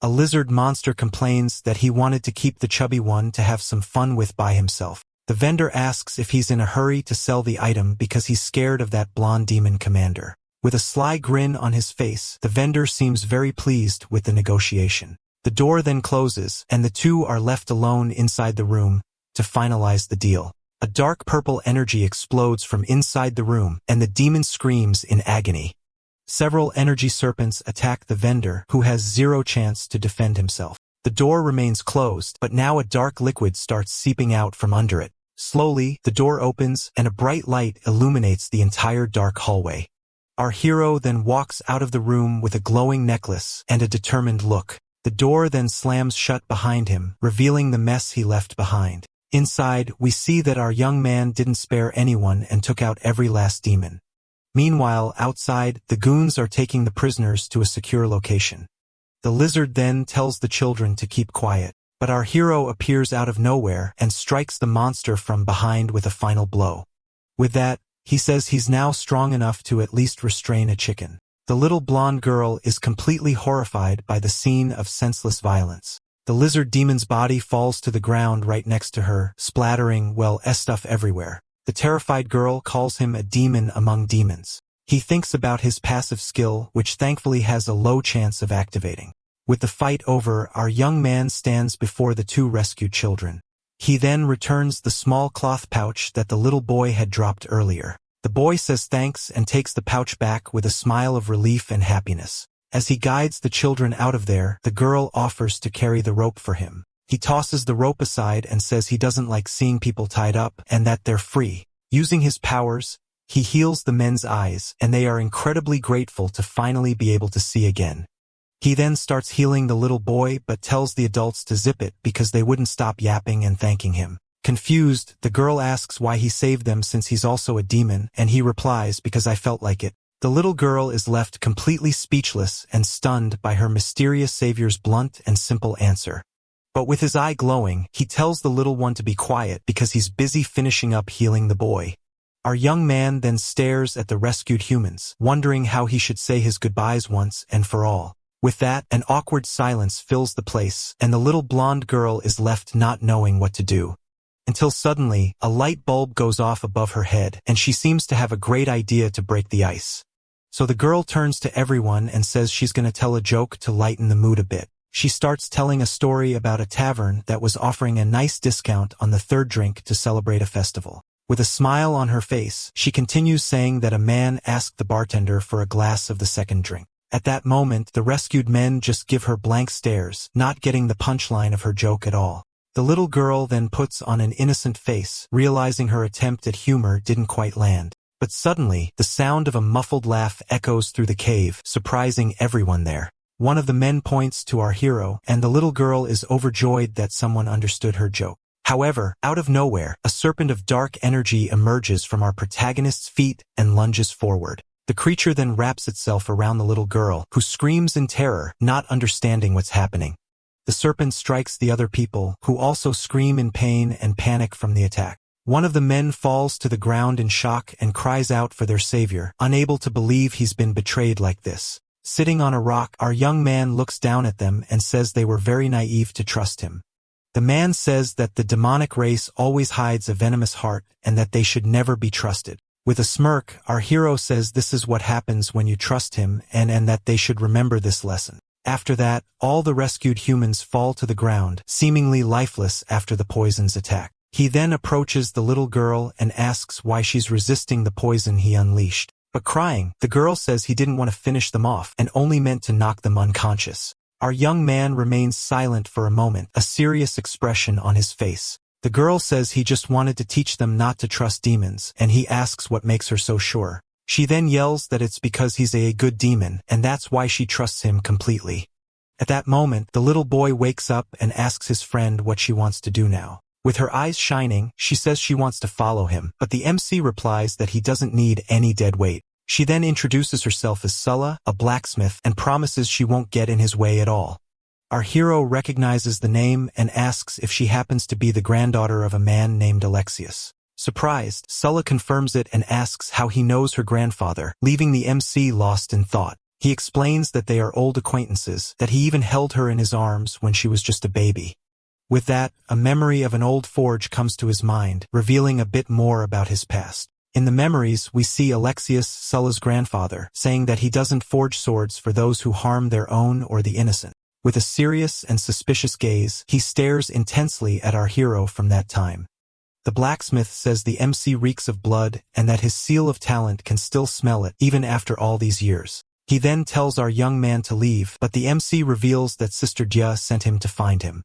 A lizard monster complains that he wanted to keep the chubby one to have some fun with by himself. The vendor asks if he's in a hurry to sell the item because he's scared of that blonde demon commander. With a sly grin on his face, the vendor seems very pleased with the negotiation. The door then closes, and the two are left alone inside the room to finalize the deal. A dark purple energy explodes from inside the room, and the demon screams in agony. Several energy serpents attack the vendor, who has zero chance to defend himself. The door remains closed, but now a dark liquid starts seeping out from under it. Slowly, the door opens, and a bright light illuminates the entire dark hallway. Our hero then walks out of the room with a glowing necklace and a determined look. The door then slams shut behind him, revealing the mess he left behind. Inside, we see that our young man didn't spare anyone and took out every last demon. Meanwhile, outside, the goons are taking the prisoners to a secure location. The lizard then tells the children to keep quiet, but our hero appears out of nowhere and strikes the monster from behind with a final blow. With that, he says he's now strong enough to at least restrain a chicken. The little blonde girl is completely horrified by the scene of senseless violence. The lizard demon's body falls to the ground right next to her, splattering, stuff everywhere. The terrified girl calls him a demon among demons. He thinks about his passive skill, which thankfully has a low chance of activating. With the fight over, our young man stands before the two rescued children. He then returns the small cloth pouch that the little boy had dropped earlier. The boy says thanks and takes the pouch back with a smile of relief and happiness. As he guides the children out of there, the girl offers to carry the rope for him. He tosses the rope aside and says he doesn't like seeing people tied up and that they're free. Using his powers, he heals the men's eyes, and they are incredibly grateful to finally be able to see again. He then starts healing the little boy but tells the adults to zip it because they wouldn't stop yapping and thanking him. Confused, the girl asks why he saved them since he's also a demon, and he replies, because I felt like it. The little girl is left completely speechless and stunned by her mysterious savior's blunt and simple answer. But with his eye glowing, he tells the little one to be quiet because he's busy finishing up healing the boy. Our young man then stares at the rescued humans, wondering how he should say his goodbyes once and for all. With that, an awkward silence fills the place, and the little blonde girl is left not knowing what to do. Until suddenly, a light bulb goes off above her head, and she seems to have a great idea to break the ice. So the girl turns to everyone and says she's going to tell a joke to lighten the mood a bit. She starts telling a story about a tavern that was offering a nice discount on the third drink to celebrate a festival. With a smile on her face, she continues saying that a man asked the bartender for a glass of the second drink. At that moment, the rescued men just give her blank stares, not getting the punchline of her joke at all. The little girl then puts on an innocent face, realizing her attempt at humor didn't quite land. But suddenly, the sound of a muffled laugh echoes through the cave, surprising everyone there. One of the men points to our hero, and the little girl is overjoyed that someone understood her joke. However, out of nowhere, a serpent of dark energy emerges from our protagonist's feet and lunges forward. The creature then wraps itself around the little girl, who screams in terror, not understanding what's happening. The serpent strikes the other people, who also scream in pain and panic from the attack. One of the men falls to the ground in shock and cries out for their savior, unable to believe he's been betrayed like this. Sitting on a rock, our young man looks down at them and says they were very naive to trust him. The man says that the demonic race always hides a venomous heart and that they should never be trusted. With a smirk, our hero says this is what happens when you trust him and that they should remember this lesson. After that, all the rescued humans fall to the ground, seemingly lifeless after the poison's attack. He then approaches the little girl and asks why she's resisting the poison he unleashed. But crying, the girl says he didn't want to finish them off and only meant to knock them unconscious. Our young man remains silent for a moment, a serious expression on his face. The girl says he just wanted to teach them not to trust demons, and he asks what makes her so sure. She then yells that it's because he's a good demon, and that's why she trusts him completely. At that moment, the little boy wakes up and asks his friend what she wants to do now. With her eyes shining, she says she wants to follow him, but the MC replies that he doesn't need any dead weight. She then introduces herself as Sulla, a blacksmith, and promises she won't get in his way at all. Our hero recognizes the name and asks if she happens to be the granddaughter of a man named Alexius. Surprised, Sulla confirms it and asks how he knows her grandfather, leaving the MC lost in thought. He explains that they are old acquaintances, that he even held her in his arms when she was just a baby. With that, a memory of an old forge comes to his mind, revealing a bit more about his past. In the memories, we see Alexius, Sulla's grandfather, saying that he doesn't forge swords for those who harm their own or the innocent. With a serious and suspicious gaze, he stares intensely at our hero from that time. The blacksmith says the MC reeks of blood and that his seal of talent can still smell it even after all these years. He then tells our young man to leave, but the MC reveals that Sister Jia sent him to find him.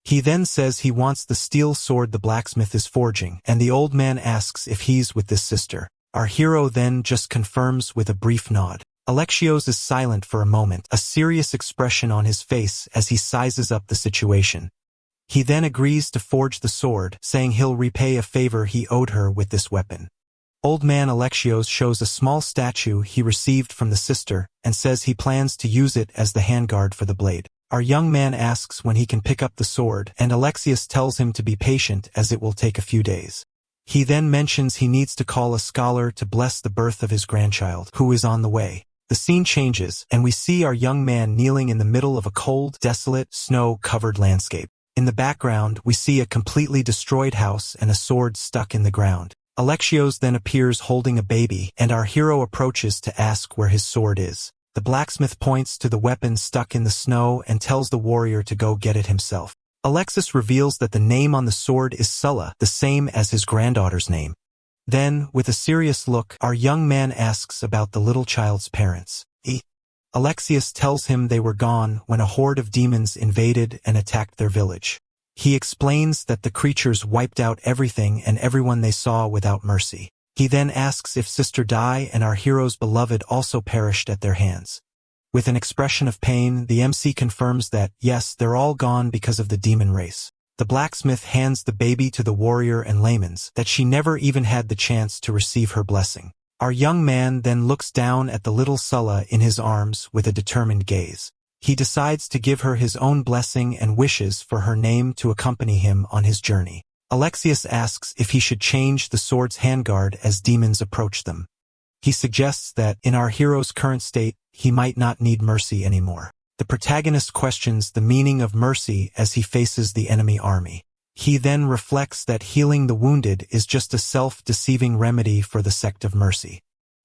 He then says he wants the steel sword the blacksmith is forging, and the old man asks if he's with this sister. Our hero then just confirms with a brief nod. Alexios is silent for a moment, a serious expression on his face as he sizes up the situation. He then agrees to forge the sword, saying he'll repay a favor he owed her with this weapon. Old man Alexios shows a small statue he received from the sister and says he plans to use it as the handguard for the blade. Our young man asks when he can pick up the sword, and Alexios tells him to be patient as it will take a few days. He then mentions he needs to call a scholar to bless the birth of his grandchild, who is on the way. The scene changes, and we see our young man kneeling in the middle of a cold, desolate, snow-covered landscape. In the background, we see a completely destroyed house and a sword stuck in the ground. Alexios then appears holding a baby, and our hero approaches to ask where his sword is. The blacksmith points to the weapon stuck in the snow and tells the warrior to go get it himself. Alexis reveals that the name on the sword is Sulla, the same as his granddaughter's name. Then, with a serious look, our young man asks about the little child's parents. Alexios tells him they were gone when a horde of demons invaded and attacked their village. He explains that the creatures wiped out everything and everyone they saw without mercy. He then asks if Sister Dai and our hero's beloved also perished at their hands. With an expression of pain, the MC confirms that, yes, they're all gone because of the demon race. The blacksmith hands the baby to the warrior and laments that she never even had the chance to receive her blessing. Our young man then looks down at the little Sulla in his arms with a determined gaze. He decides to give her his own blessing and wishes for her name to accompany him on his journey. Alexios asks if he should change the sword's handguard as demons approach them. He suggests that, in our hero's current state, he might not need mercy anymore. The protagonist questions the meaning of mercy as he faces the enemy army. He then reflects that healing the wounded is just a self-deceiving remedy for the sect of mercy.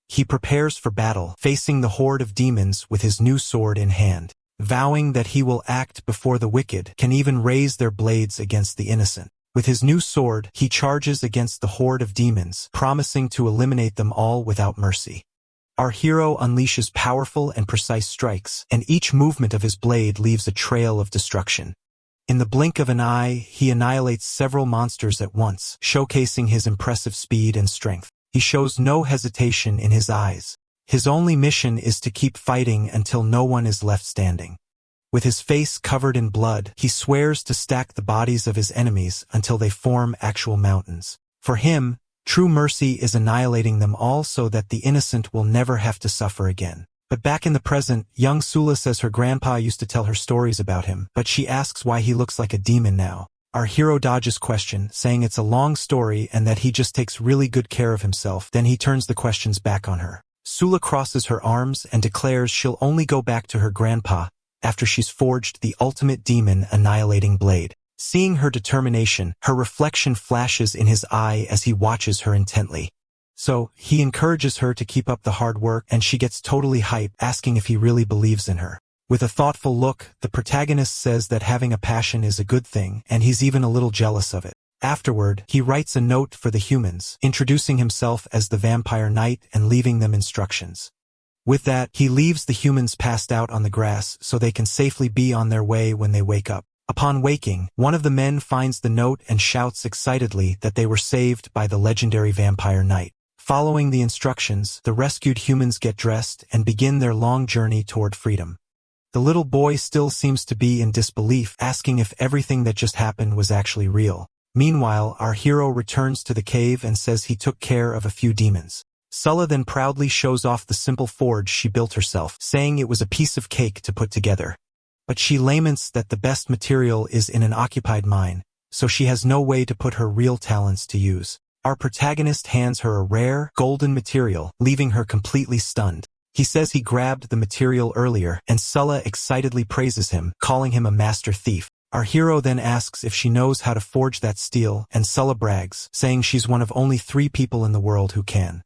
He prepares for battle, facing the horde of demons with his new sword in hand, vowing that he will act before the wicked can even raise their blades against the innocent. With his new sword, he charges against the horde of demons, promising to eliminate them all without mercy. Our hero unleashes powerful and precise strikes, and each movement of his blade leaves a trail of destruction. In the blink of an eye, he annihilates several monsters at once, showcasing his impressive speed and strength. He shows no hesitation in his eyes. His only mission is to keep fighting until no one is left standing. With his face covered in blood, he swears to stack the bodies of his enemies until they form actual mountains. For him, true mercy is annihilating them all so that the innocent will never have to suffer again. But back in the present, young Sula says her grandpa used to tell her stories about him, but she asks why he looks like a demon now. Our hero dodges question, saying it's a long story and that he just takes really good care of himself. Then he turns the questions back on her. Sula crosses her arms and declares she'll only go back to her grandpa after she's forged the ultimate demon annihilating blade. Seeing her determination, her reflection flashes in his eye as he watches her intently. So, he encourages her to keep up the hard work, and she gets totally hyped, asking if he really believes in her. With a thoughtful look, the protagonist says that having a passion is a good thing, and he's even a little jealous of it. Afterward, he writes a note for the humans, introducing himself as the Vampire Knight and leaving them instructions. With that, he leaves the humans passed out on the grass so they can safely be on their way when they wake up. Upon waking, one of the men finds the note and shouts excitedly that they were saved by the legendary Vampire Knight. Following the instructions, the rescued humans get dressed and begin their long journey toward freedom. The little boy still seems to be in disbelief, asking if everything that just happened was actually real. Meanwhile, our hero returns to the cave and says he took care of a few demons. Sulla then proudly shows off the simple forge she built herself, saying it was a piece of cake to put together. But she laments that the best material is in an occupied mine, so she has no way to put her real talents to use. Our protagonist hands her a rare, golden material, leaving her completely stunned. He says he grabbed the material earlier, and Sulla excitedly praises him, calling him a master thief. Our hero then asks if she knows how to forge that steel, and Sulla brags, saying she's one of only 3 people in the world who can.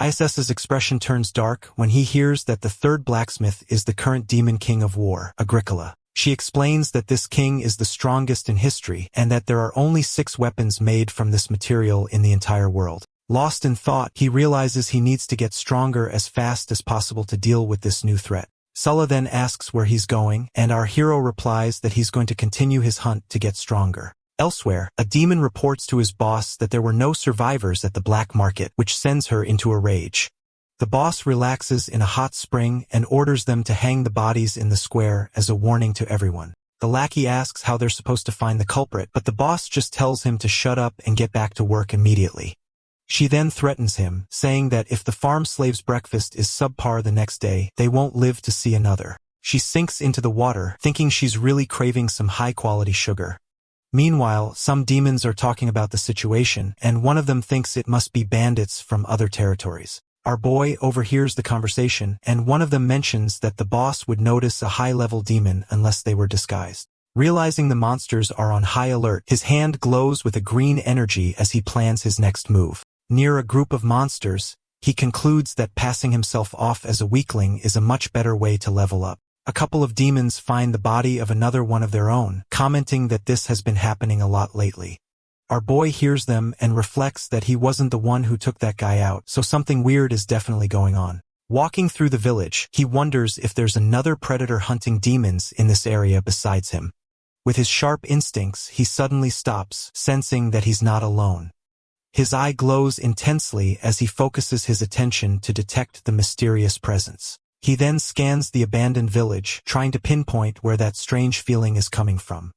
ISS's expression turns dark when he hears that the third blacksmith is the current demon king of war, Agricola. She explains that this king is the strongest in history and that there are only 6 weapons made from this material in the entire world. Lost in thought, he realizes he needs to get stronger as fast as possible to deal with this new threat. Sulla then asks where he's going, and our hero replies that he's going to continue his hunt to get stronger. Elsewhere, a demon reports to his boss that there were no survivors at the black market, which sends her into a rage. The boss relaxes in a hot spring and orders them to hang the bodies in the square as a warning to everyone. The lackey asks how they're supposed to find the culprit, but the boss just tells him to shut up and get back to work immediately. She then threatens him, saying that if the farm slave's breakfast is subpar the next day, they won't live to see another. She sinks into the water, thinking she's really craving some high-quality sugar. Meanwhile, some demons are talking about the situation, and one of them thinks it must be bandits from other territories. Our boy overhears the conversation, and one of them mentions that the boss would notice a high-level demon unless they were disguised. Realizing the monsters are on high alert, his hand glows with a green energy as he plans his next move. Near a group of monsters, he concludes that passing himself off as a weakling is a much better way to level up. A couple of demons find the body of another one of their own, commenting that this has been happening a lot lately. Our boy hears them and reflects that he wasn't the one who took that guy out, so something weird is definitely going on. Walking through the village, he wonders if there's another predator hunting demons in this area besides him. With his sharp instincts, he suddenly stops, sensing that he's not alone. His eye glows intensely as he focuses his attention to detect the mysterious presence. He then scans the abandoned village, trying to pinpoint where that strange feeling is coming from.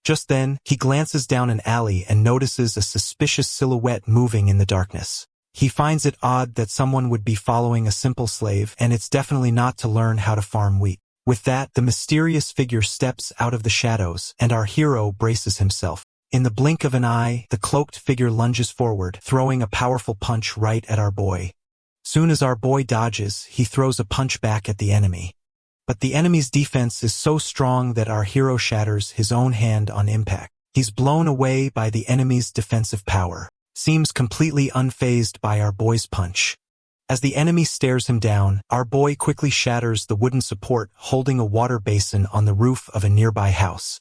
Just then, he glances down an alley and notices a suspicious silhouette moving in the darkness. He finds it odd that someone would be following a simple slave, and it's definitely not to learn how to farm wheat. With that, the mysterious figure steps out of the shadows, and our hero braces himself. In the blink of an eye, the cloaked figure lunges forward, throwing a powerful punch right at our boy. Soon as our boy dodges, he throws a punch back at the enemy. But the enemy's defense is so strong that our hero shatters his own hand on impact. He's blown away by the enemy's defensive power, seems completely unfazed by our boy's punch. As the enemy stares him down, our boy quickly shatters the wooden support holding a water basin on the roof of a nearby house.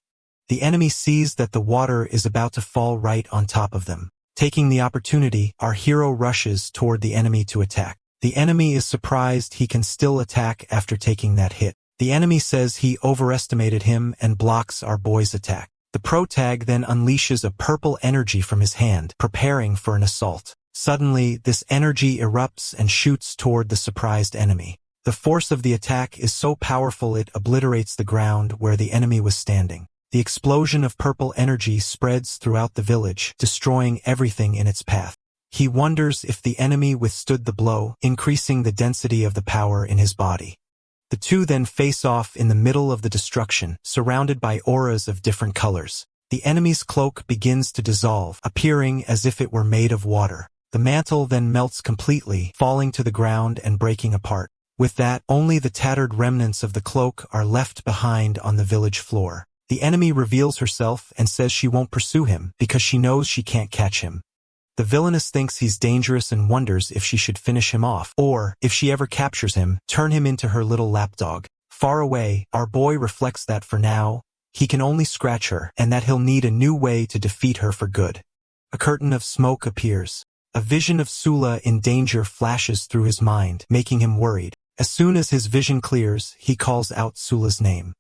The enemy sees that the water is about to fall right on top of them. Taking the opportunity, our hero rushes toward the enemy to attack. The enemy is surprised he can still attack after taking that hit. The enemy says he overestimated him and blocks our boy's attack. The protag then unleashes a purple energy from his hand, preparing for an assault. Suddenly, this energy erupts and shoots toward the surprised enemy. The force of the attack is so powerful it obliterates the ground where the enemy was standing. The explosion of purple energy spreads throughout the village, destroying everything in its path. He wonders if the enemy withstood the blow, increasing the density of the power in his body. The two then face off in the middle of the destruction, surrounded by auras of different colors. The enemy's cloak begins to dissolve, appearing as if it were made of water. The mantle then melts completely, falling to the ground and breaking apart. With that, only the tattered remnants of the cloak are left behind on the village floor. The enemy reveals herself and says she won't pursue him because she knows she can't catch him. The villainess thinks he's dangerous and wonders if she should finish him off, or, if she ever captures him, turn him into her little lapdog. Far away, our boy reflects that for now, he can only scratch her, and that he'll need a new way to defeat her for good. A curtain of smoke appears. A vision of Sulla in danger flashes through his mind, making him worried. As soon as his vision clears, he calls out Sulla's name.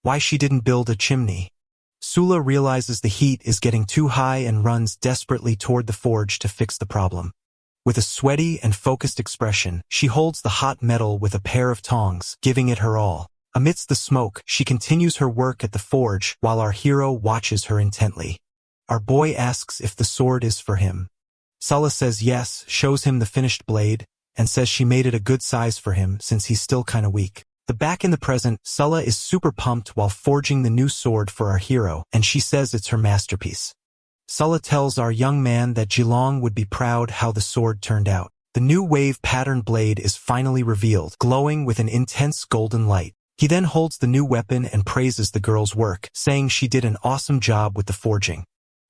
Why she didn't build a chimney. Sulla realizes the heat is getting too high and runs desperately toward the forge to fix the problem. With a sweaty and focused expression, she holds the hot metal with a pair of tongs, giving it her all. Amidst the smoke, she continues her work at the forge while our hero watches her intently. Our boy asks if the sword is for him. Sulla says yes, shows him the finished blade, and says she made it a good size for him since he's still kinda weak. Back in the present, Sulla is super pumped while forging the new sword for our hero, and she says it's her masterpiece. Sulla tells our young man that Jilong would be proud how the sword turned out. The new wave pattern blade is finally revealed, glowing with an intense golden light. He then holds the new weapon and praises the girl's work, saying she did an awesome job with the forging.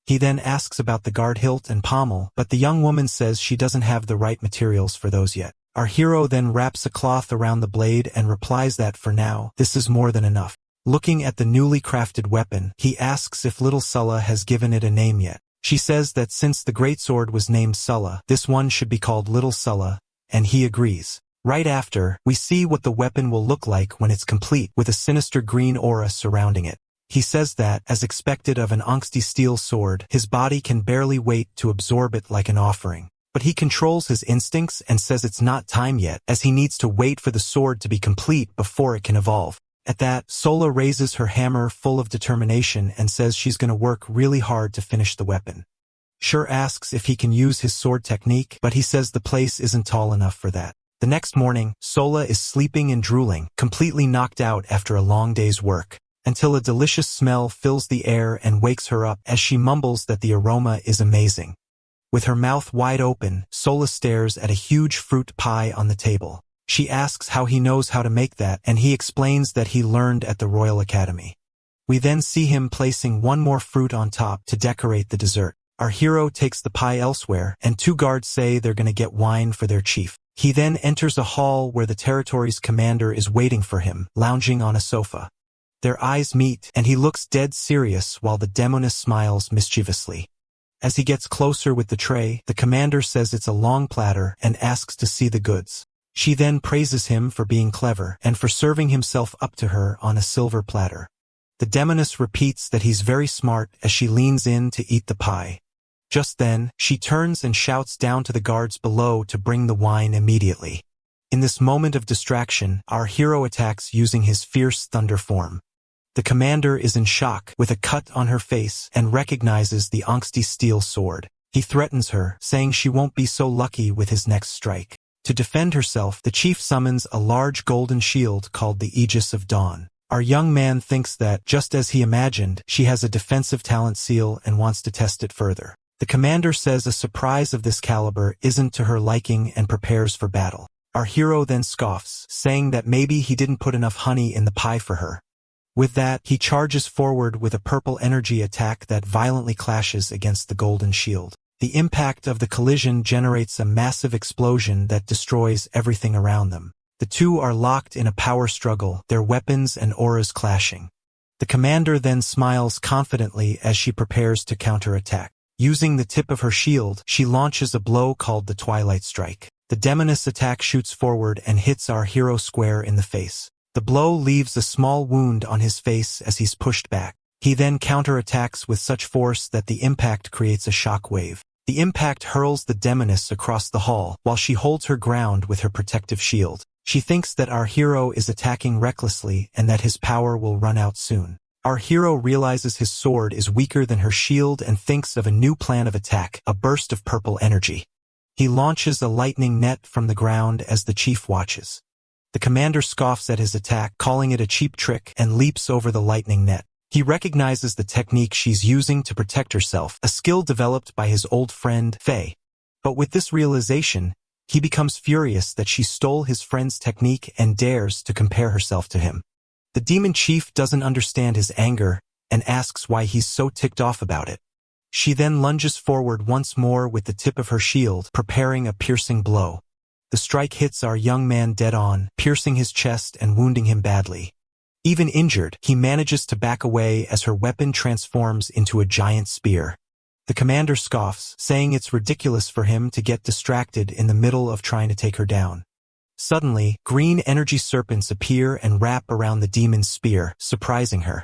He then asks about the guard hilt and pommel, but the young woman says she doesn't have the right materials for those yet. Our hero then wraps a cloth around the blade and replies that for now, this is more than enough. Looking at the newly crafted weapon, he asks if little Sulla has given it a name yet. She says that since the greatsword was named Sulla, this one should be called Little Sulla, and he agrees. Right after, we see what the weapon will look like when it's complete, with a sinister green aura surrounding it. He says that, as expected of an angsty steel sword, his body can barely wait to absorb it like an offering. But he controls his instincts and says it's not time yet, as he needs to wait for the sword to be complete before it can evolve. At that, Sola raises her hammer full of determination and says she's gonna work really hard to finish the weapon. Shur asks if he can use his sword technique, but he says the place isn't tall enough for that. The next morning, Sola is sleeping and drooling, completely knocked out after a long day's work, until a delicious smell fills the air and wakes her up as she mumbles that the aroma is amazing. With her mouth wide open, Sola stares at a huge fruit pie on the table. She asks how he knows how to make that, and he explains that he learned at the Royal Academy. We then see him placing one more fruit on top to decorate the dessert. Our hero takes the pie elsewhere, and two guards say they're gonna get wine for their chief. He then enters a hall where the territory's commander is waiting for him, lounging on a sofa. Their eyes meet, and he looks dead serious while the demoness smiles mischievously. As he gets closer with the tray, the commander says it's a long platter and asks to see the goods. She then praises him for being clever and for serving himself up to her on a silver platter. The demoness repeats that he's very smart as she leans in to eat the pie. Just then, she turns and shouts down to the guards below to bring the wine immediately. In this moment of distraction, our hero attacks using his fierce thunder form. The commander is in shock, with a cut on her face, and recognizes the angsty steel sword. He threatens her, saying she won't be so lucky with his next strike. To defend herself, the chief summons a large golden shield called the Aegis of Dawn. Our young man thinks that, just as he imagined, she has a defensive talent seal and wants to test it further. The commander says a surprise of this caliber isn't to her liking and prepares for battle. Our hero then scoffs, saying that maybe he didn't put enough honey in the pie for her. With that, he charges forward with a purple energy attack that violently clashes against the golden shield. The impact of the collision generates a massive explosion that destroys everything around them. The two are locked in a power struggle, their weapons and auras clashing. The commander then smiles confidently as she prepares to counterattack. Using the tip of her shield, she launches a blow called the Twilight Strike. The demoness attack shoots forward and hits our hero square in the face. The blow leaves a small wound on his face as he's pushed back. He then counterattacks with such force that the impact creates a shock wave. The impact hurls the demoness across the hall, while she holds her ground with her protective shield. She thinks that our hero is attacking recklessly and that his power will run out soon. Our hero realizes his sword is weaker than her shield and thinks of a new plan of attack, a burst of purple energy. He launches a lightning net from the ground as the chief watches. The commander scoffs at his attack, calling it a cheap trick, and leaps over the lightning net. He recognizes the technique she's using to protect herself, a skill developed by his old friend, Faye. But with this realization, he becomes furious that she stole his friend's technique and dares to compare herself to him. The demon chief doesn't understand his anger and asks why he's so ticked off about it. She then lunges forward once more with the tip of her shield, preparing a piercing blow. The strike hits our young man dead on, piercing his chest and wounding him badly. Even injured, he manages to back away as her weapon transforms into a giant spear. The commander scoffs, saying it's ridiculous for him to get distracted in the middle of trying to take her down. Suddenly, green energy serpents appear and wrap around the demon's spear, surprising her.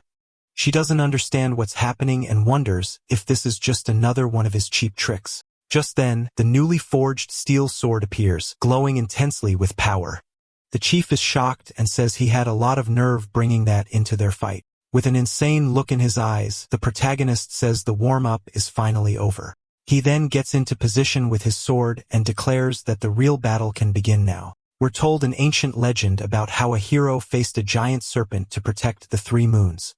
She doesn't understand what's happening and wonders if this is just another one of his cheap tricks. Just then, the newly forged steel sword appears, glowing intensely with power. The chief is shocked and says he had a lot of nerve bringing that into their fight. With an insane look in his eyes, the protagonist says the warm-up is finally over. He then gets into position with his sword and declares that the real battle can begin now. We're told an ancient legend about how a hero faced a giant serpent to protect the three moons.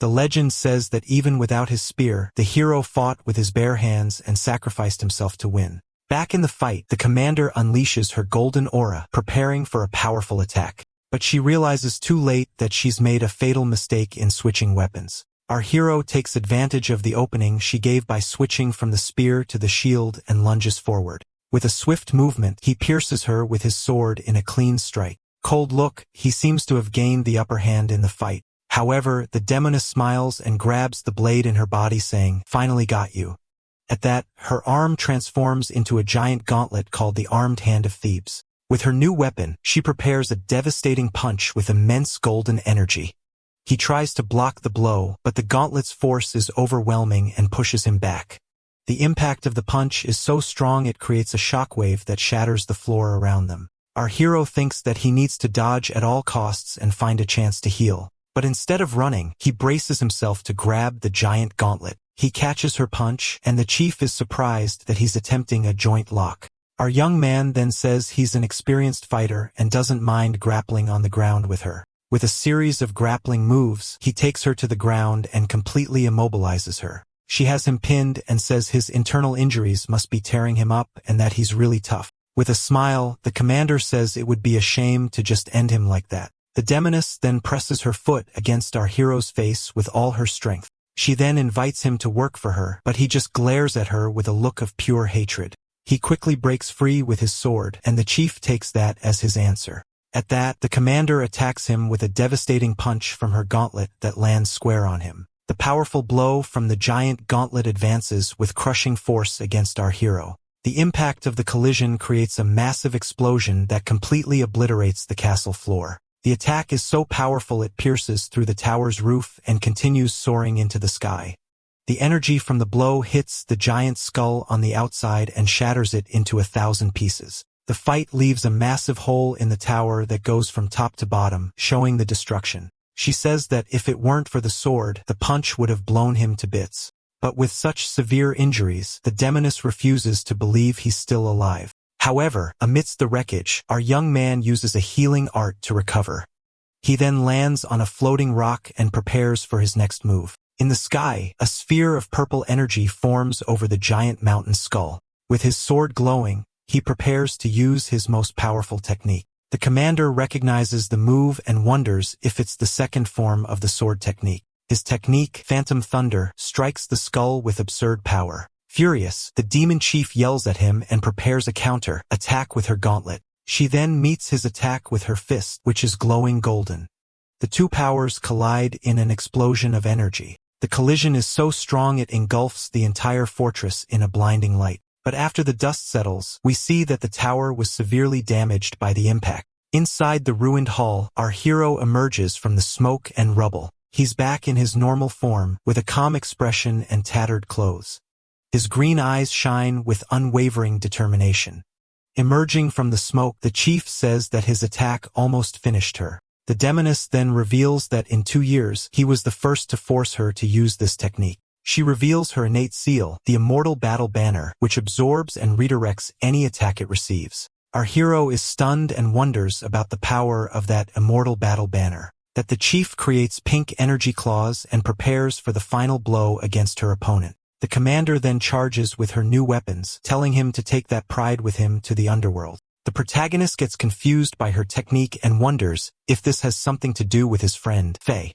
The legend says that even without his spear, the hero fought with his bare hands and sacrificed himself to win. Back in the fight, the commander unleashes her golden aura, preparing for a powerful attack. But but she realizes too late that she's made a fatal mistake in switching weapons. Our hero takes advantage of the opening she gave by switching from the spear to the shield and lunges forward. With a swift movement, he pierces her with his sword in a clean strike. Cold look, he seems to have gained the upper hand in the fight. However, the demoness smiles and grabs the blade in her body saying, "Finally got you." At that, her arm transforms into a giant gauntlet called the Armed Hand of Thebes. With her new weapon, she prepares a devastating punch with immense golden energy. He tries to block the blow, but the gauntlet's force is overwhelming and pushes him back. The impact of the punch is so strong it creates a shockwave that shatters the floor around them. Our hero thinks that he needs to dodge at all costs and find a chance to heal. But instead of running, he braces himself to grab the giant gauntlet. He catches her punch, and the chief is surprised that he's attempting a joint lock. Our young man then says he's an experienced fighter and doesn't mind grappling on the ground with her. With a series of grappling moves, he takes her to the ground and completely immobilizes her. She has him pinned and says his internal injuries must be tearing him up and that he's really tough. With a smile, the commander says it would be a shame to just end him like that. The demoness then presses her foot against our hero's face with all her strength. She then invites him to work for her, but he just glares at her with a look of pure hatred. He quickly breaks free with his sword, and the chief takes that as his answer. At that, the commander attacks him with a devastating punch from her gauntlet that lands square on him. The powerful blow from the giant gauntlet advances with crushing force against our hero. The impact of the collision creates a massive explosion that completely obliterates the castle floor. The attack is so powerful it pierces through the tower's roof and continues soaring into the sky. The energy from the blow hits the giant skull on the outside and shatters it into 1,000 pieces. The fight leaves a massive hole in the tower that goes from top to bottom, showing the destruction. She says that if it weren't for the sword, the punch would have blown him to bits. But with such severe injuries, the demoness refuses to believe he's still alive. However, amidst the wreckage, our young man uses a healing art to recover. He then lands on a floating rock and prepares for his next move. In the sky, a sphere of purple energy forms over the giant mountain skull. With his sword glowing, he prepares to use his most powerful technique. The commander recognizes the move and wonders if it's the second form of the sword technique. His technique, Phantom Thunder, strikes the skull with absurd power. Furious, the demon chief yells at him and prepares a counter attack with her gauntlet. She then meets his attack with her fist, which is glowing golden. The two powers collide in an explosion of energy. The collision is so strong it engulfs the entire fortress in a blinding light. But after the dust settles, we see that the tower was severely damaged by the impact. Inside the ruined hall, our hero emerges from the smoke and rubble. He's back in his normal form, with a calm expression and tattered clothes. His green eyes shine with unwavering determination. Emerging from the smoke, the chief says that his attack almost finished her. The demoness then reveals that in 2 years, he was the first to force her to use this technique. She reveals her innate seal, the Immortal Battle Banner, which absorbs and redirects any attack it receives. Our hero is stunned and wonders about the power of that Immortal Battle Banner. That the chief creates pink energy claws and prepares for the final blow against her opponent. The commander then charges with her new weapons, telling him to take that pride with him to the underworld. The protagonist gets confused by her technique and wonders if this has something to do with his friend, Faye.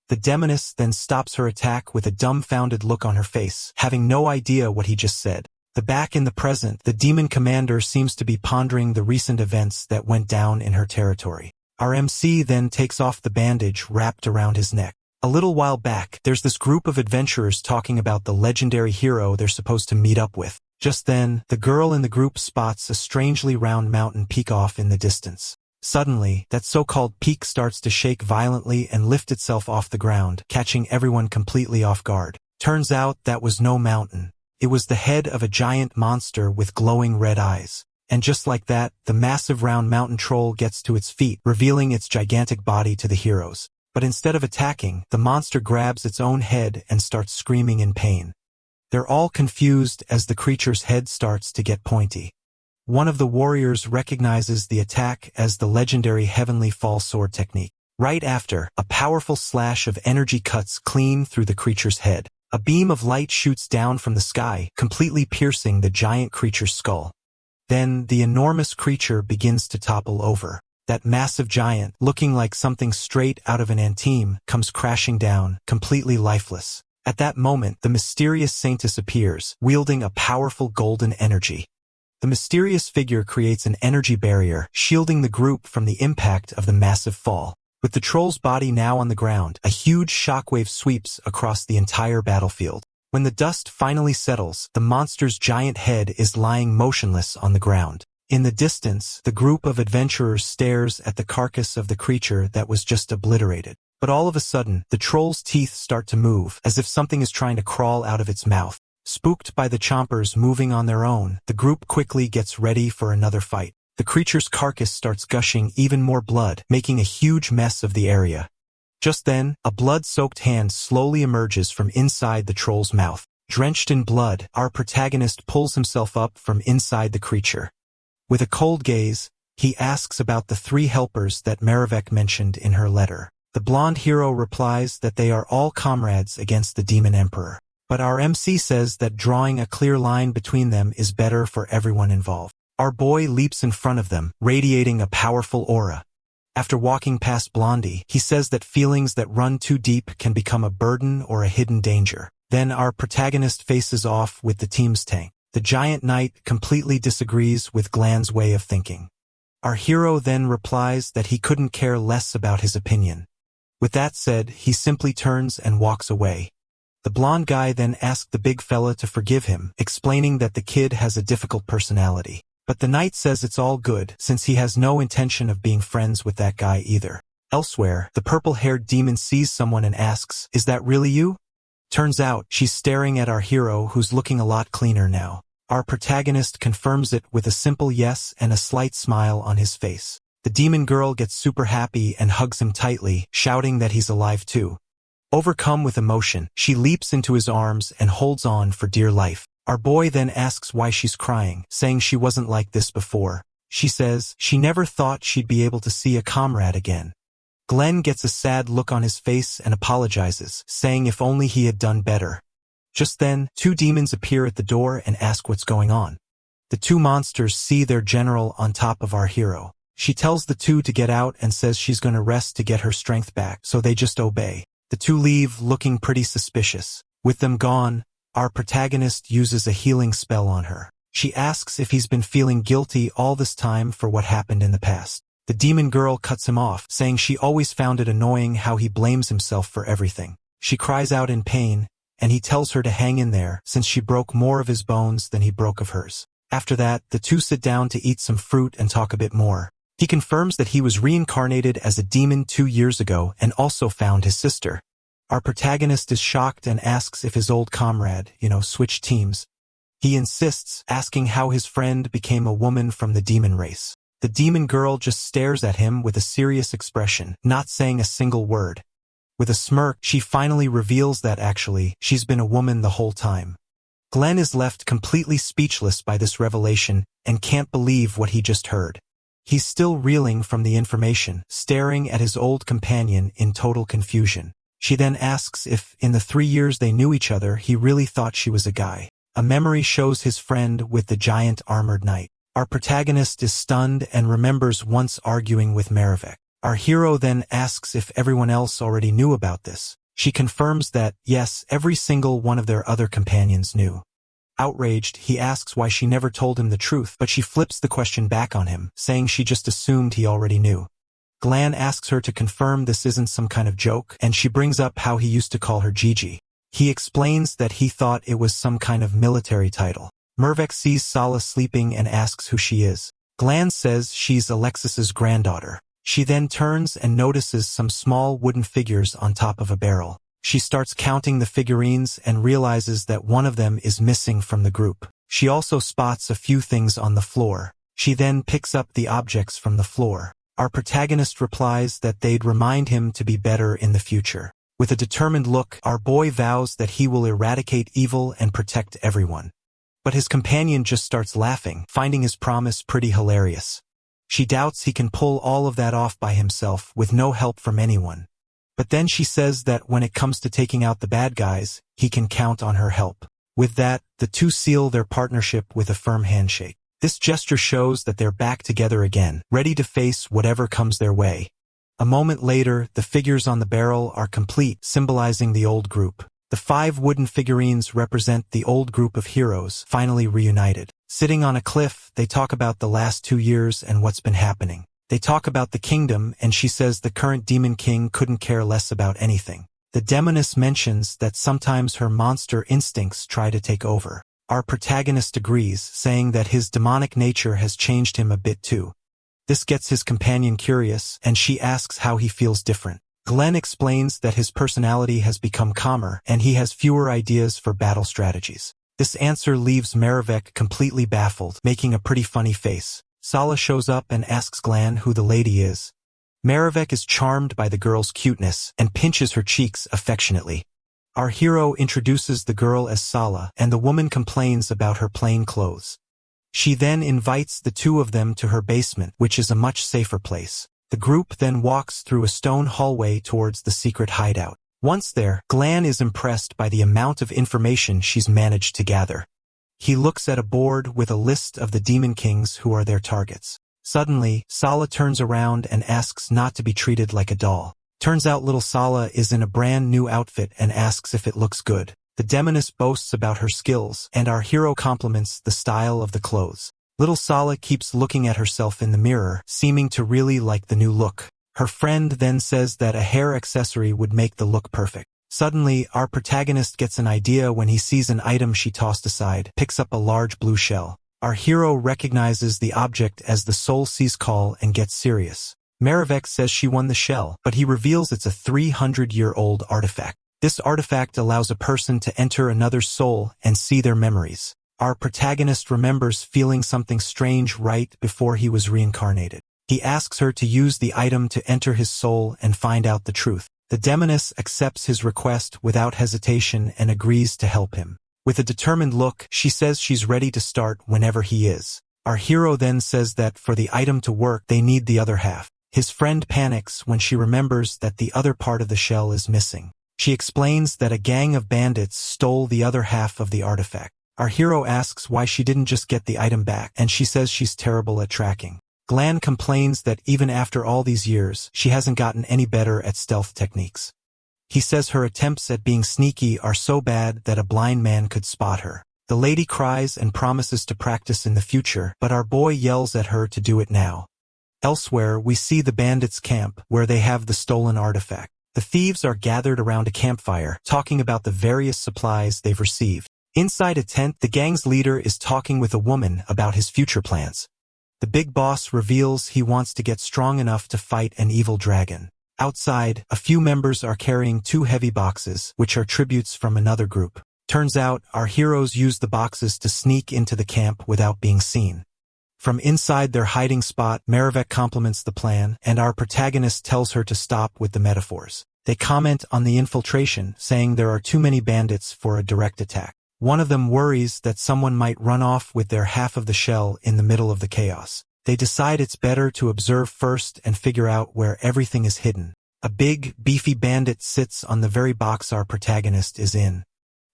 The demoness then stops her attack with a dumbfounded look on her face, having no idea what he just said. Back in the present, the demon commander seems to be pondering the recent events that went down in her territory. Our MC then takes off the bandage wrapped around his neck. A little while back, there's this group of adventurers talking about the legendary hero they're supposed to meet up with. Just then, the girl in the group spots a strangely round mountain peak off in the distance. Suddenly, that so-called peak starts to shake violently and lift itself off the ground, catching everyone completely off guard. Turns out that was no mountain. It was the head of a giant monster with glowing red eyes. And just like that, the massive round mountain troll gets to its feet, revealing its gigantic body to the heroes. But instead of attacking, the monster grabs its own head and starts screaming in pain. They're all confused as the creature's head starts to get pointy. One of the warriors recognizes the attack as the legendary Heavenly Fall Sword technique. Right after, a powerful slash of energy cuts clean through the creature's head. A beam of light shoots down from the sky, completely piercing the giant creature's skull. Then, the enormous creature begins to topple over. That massive giant, looking like something straight out of an antime, comes crashing down, completely lifeless. At that moment, the mysterious saintess appears, wielding a powerful golden energy. The mysterious figure creates an energy barrier, shielding the group from the impact of the massive fall. With the troll's body now on the ground, a huge shockwave sweeps across the entire battlefield. When the dust finally settles, the monster's giant head is lying motionless on the ground. In the distance, the group of adventurers stares at the carcass of the creature that was just obliterated. But all of a sudden, the troll's teeth start to move, as if something is trying to crawl out of its mouth. Spooked by the chompers moving on their own, the group quickly gets ready for another fight. The creature's carcass starts gushing even more blood, making a huge mess of the area. Just then, a blood-soaked hand slowly emerges from inside the troll's mouth. Drenched in blood, our protagonist pulls himself up from inside the creature. With a cold gaze, he asks about the 3 helpers that Merivek mentioned in her letter. The blonde hero replies that they are all comrades against the demon emperor. But our MC says that drawing a clear line between them is better for everyone involved. Our boy leaps in front of them, radiating a powerful aura. After walking past Blondie, he says that feelings that run too deep can become a burden or a hidden danger. Then our protagonist faces off with the team's tank. The giant knight completely disagrees with Glan's way of thinking. Our hero then replies that he couldn't care less about his opinion. With that said, he simply turns and walks away. The blonde guy then asked the big fella to forgive him, explaining that the kid has a difficult personality. But the knight says it's all good, since he has no intention of being friends with that guy either. Elsewhere, the purple-haired demon sees someone and asks, "Is that really you?" Turns out, she's staring at our hero, who's looking a lot cleaner now. Our protagonist confirms it with a simple yes and a slight smile on his face. The demon girl gets super happy and hugs him tightly, shouting that he's alive too. Overcome with emotion, she leaps into his arms and holds on for dear life. Our boy then asks why she's crying, saying she wasn't like this before. She says she never thought she'd be able to see a comrade again. Glenn gets a sad look on his face and apologizes, saying if only he had done better. Just then, 2 demons appear at the door and ask what's going on. The 2 monsters see their general on top of our hero. She tells the 2 to get out and says she's gonna rest to get her strength back, so they just obey. The 2 leave looking pretty suspicious. With them gone, our protagonist uses a healing spell on her. She asks if he's been feeling guilty all this time for what happened in the past. The demon girl cuts him off, saying she always found it annoying how he blames himself for everything. She cries out in pain, and he tells her to hang in there, since she broke more of his bones than he broke of hers. After that, the 2 sit down to eat some fruit and talk a bit more. He confirms that he was reincarnated as a demon 2 years ago and also found his sister. Our protagonist is shocked and asks if his old comrade, switched teams. He insists, asking how his friend became a woman from the demon race. The demon girl just stares at him with a serious expression, not saying a single word. With a smirk, she finally reveals that actually, she's been a woman the whole time. Glenn is left completely speechless by this revelation and can't believe what he just heard. He's still reeling from the information, staring at his old companion in total confusion. She then asks if, in the 3 years they knew each other, he really thought she was a guy. A memory shows his friend with the giant armored knight. Our protagonist is stunned and remembers once arguing with Merivek. Our hero then asks if everyone else already knew about this. She confirms that, yes, every single one of their other companions knew. Outraged, he asks why she never told him the truth, but she flips the question back on him, saying she just assumed he already knew. Glan asks her to confirm this isn't some kind of joke, and she brings up how he used to call her Gigi. He explains that he thought it was some kind of military title. Mervek sees Sala sleeping and asks who she is. Glan says she's Alexis's granddaughter. She then turns and notices some small wooden figures on top of a barrel. She starts counting the figurines and realizes that one of them is missing from the group. She also spots a few things on the floor. She then picks up the objects from the floor. Our protagonist replies that they'd remind him to be better in the future. With a determined look, our boy vows that he will eradicate evil and protect everyone. But his companion just starts laughing, finding his promise pretty hilarious. She doubts he can pull all of that off by himself with no help from anyone. But then she says that when it comes to taking out the bad guys, he can count on her help. With that, the two seal their partnership with a firm handshake. This gesture shows that they're back together again, ready to face whatever comes their way. A moment later, the figures on the barrel are complete, symbolizing the old group. The 5 wooden figurines represent the old group of heroes, finally reunited. Sitting on a cliff, they talk about the last 2 years and what's been happening. They talk about the kingdom, and she says the current demon king couldn't care less about anything. The demoness mentions that sometimes her monster instincts try to take over. Our protagonist agrees, saying that his demonic nature has changed him a bit too. This gets his companion curious, and she asks how he feels different. Glenn explains that his personality has become calmer, and he has fewer ideas for battle strategies. This answer leaves Marivek completely baffled, making a pretty funny face. Sala shows up and asks Glenn who the lady is. Marivek is charmed by the girl's cuteness and pinches her cheeks affectionately. Our hero introduces the girl as Sala, and the woman complains about her plain clothes. She then invites the 2 of them to her basement, which is a much safer place. The group then walks through a stone hallway towards the secret hideout. Once there, Glenn is impressed by the amount of information she's managed to gather. He looks at a board with a list of the demon kings who are their targets. Suddenly, Sala turns around and asks not to be treated like a doll. Turns out little Sala is in a brand new outfit and asks if it looks good. The demoness boasts about her skills, and our hero compliments the style of the clothes. Little Sala keeps looking at herself in the mirror, seeming to really like the new look. Her friend then says that a hair accessory would make the look perfect. Suddenly, our protagonist gets an idea when he sees an item she tossed aside, picks up a large blue shell. Our hero recognizes the object as the Soul Sea's call and gets serious. Marivek says she won the shell, but he reveals it's a 300-year-old artifact. This artifact allows a person to enter another's soul and see their memories. Our protagonist remembers feeling something strange right before he was reincarnated. He asks her to use the item to enter his soul and find out the truth. The demoness accepts his request without hesitation and agrees to help him. With a determined look, she says she's ready to start whenever he is. Our hero then says that for the item to work, they need the other half. His friend panics when she remembers that the other part of the shell is missing. She explains that a gang of bandits stole the other half of the artifact. Our hero asks why she didn't just get the item back, and she says she's terrible at tracking. Glenn complains that even after all these years, she hasn't gotten any better at stealth techniques. He says her attempts at being sneaky are so bad that a blind man could spot her. The lady cries and promises to practice in the future, but our boy yells at her to do it now. Elsewhere, we see the bandits' camp, where they have the stolen artifact. The thieves are gathered around a campfire, talking about the various supplies they've received. Inside a tent, the gang's leader is talking with a woman about his future plans. The big boss reveals he wants to get strong enough to fight an evil dragon. Outside, a few members are carrying 2 heavy boxes, which are tributes from another group. Turns out, our heroes use the boxes to sneak into the camp without being seen. From inside their hiding spot, Marivek compliments the plan, and our protagonist tells her to stop with the metaphors. They comment on the infiltration, saying there are too many bandits for a direct attack. One of them worries that someone might run off with their half of the shell in the middle of the chaos. They decide it's better to observe first and figure out where everything is hidden. A big, beefy bandit sits on the very box our protagonist is in.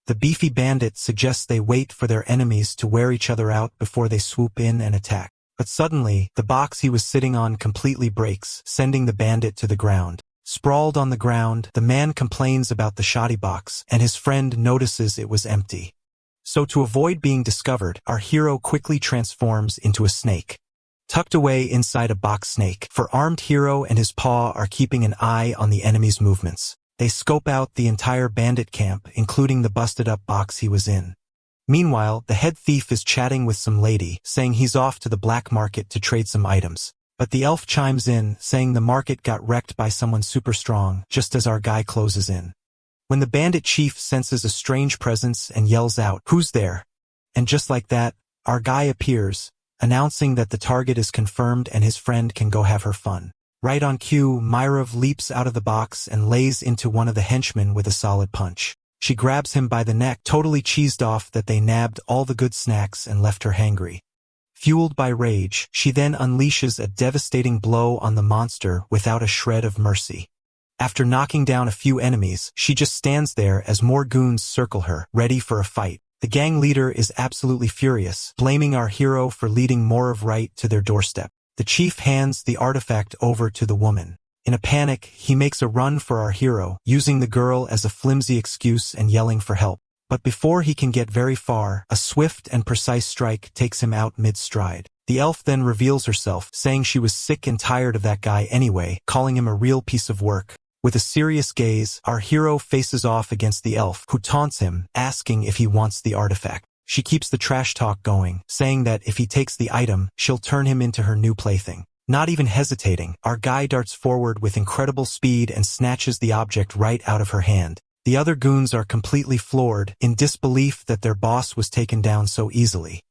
The beefy bandit suggests they wait for their enemies to wear each other out before they swoop in and attack. But suddenly, the box he was sitting on completely breaks, sending the bandit to the ground. Sprawled on the ground, the man complains about the shoddy box, and his friend notices it was empty. So to avoid being discovered, our hero quickly transforms into a snake. Tucked away inside a box snake, our armed hero and his paw are keeping an eye on the enemy's movements. They scope out the entire bandit camp, including the busted-up box he was in. Meanwhile, the head thief is chatting with some lady, saying he's off to the black market to trade some items. But the elf chimes in, saying the market got wrecked by someone super strong, just as our guy closes in. When the bandit chief senses a strange presence and yells out, "Who's there?" And just like that, our guy appears, announcing that the target is confirmed and his friend can go have her fun. Right on cue, Myrov leaps out of the box and lays into one of the henchmen with a solid punch. She grabs him by the neck, totally cheesed off that they nabbed all the good snacks and left her hangry. Fueled by rage, she then unleashes a devastating blow on the monster without a shred of mercy. After knocking down a few enemies, she just stands there as more goons circle her, ready for a fight. The gang leader is absolutely furious, blaming our hero for leading more of right to their doorstep. The chief hands the artifact over to the woman. In a panic, he makes a run for our hero, using the girl as a flimsy excuse and yelling for help. But before he can get very far, a swift and precise strike takes him out mid-stride. The elf then reveals herself, saying she was sick and tired of that guy anyway, calling him a real piece of work. With a serious gaze, our hero faces off against the elf, who taunts him, asking if he wants the artifact. She keeps the trash talk going, saying that if he takes the item, she'll turn him into her new plaything. Not even hesitating, our guy darts forward with incredible speed and snatches the object right out of her hand. The other goons are completely floored, in disbelief that their boss was taken down so easily.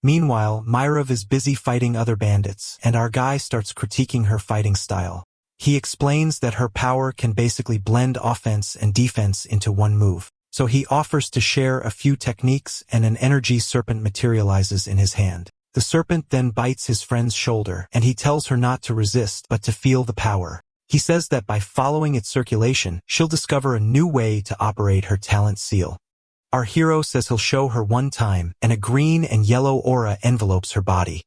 Meanwhile, Myrov is busy fighting other bandits, and our guy starts critiquing her fighting style. He explains that her power can basically blend offense and defense into one move. So he offers to share a few techniques, and an energy serpent materializes in his hand. The serpent then bites his friend's shoulder, and he tells her not to resist but to feel the power. He says that by following its circulation, she'll discover a new way to operate her talent seal. Our hero says he'll show her one time, and a green and yellow aura envelopes her body.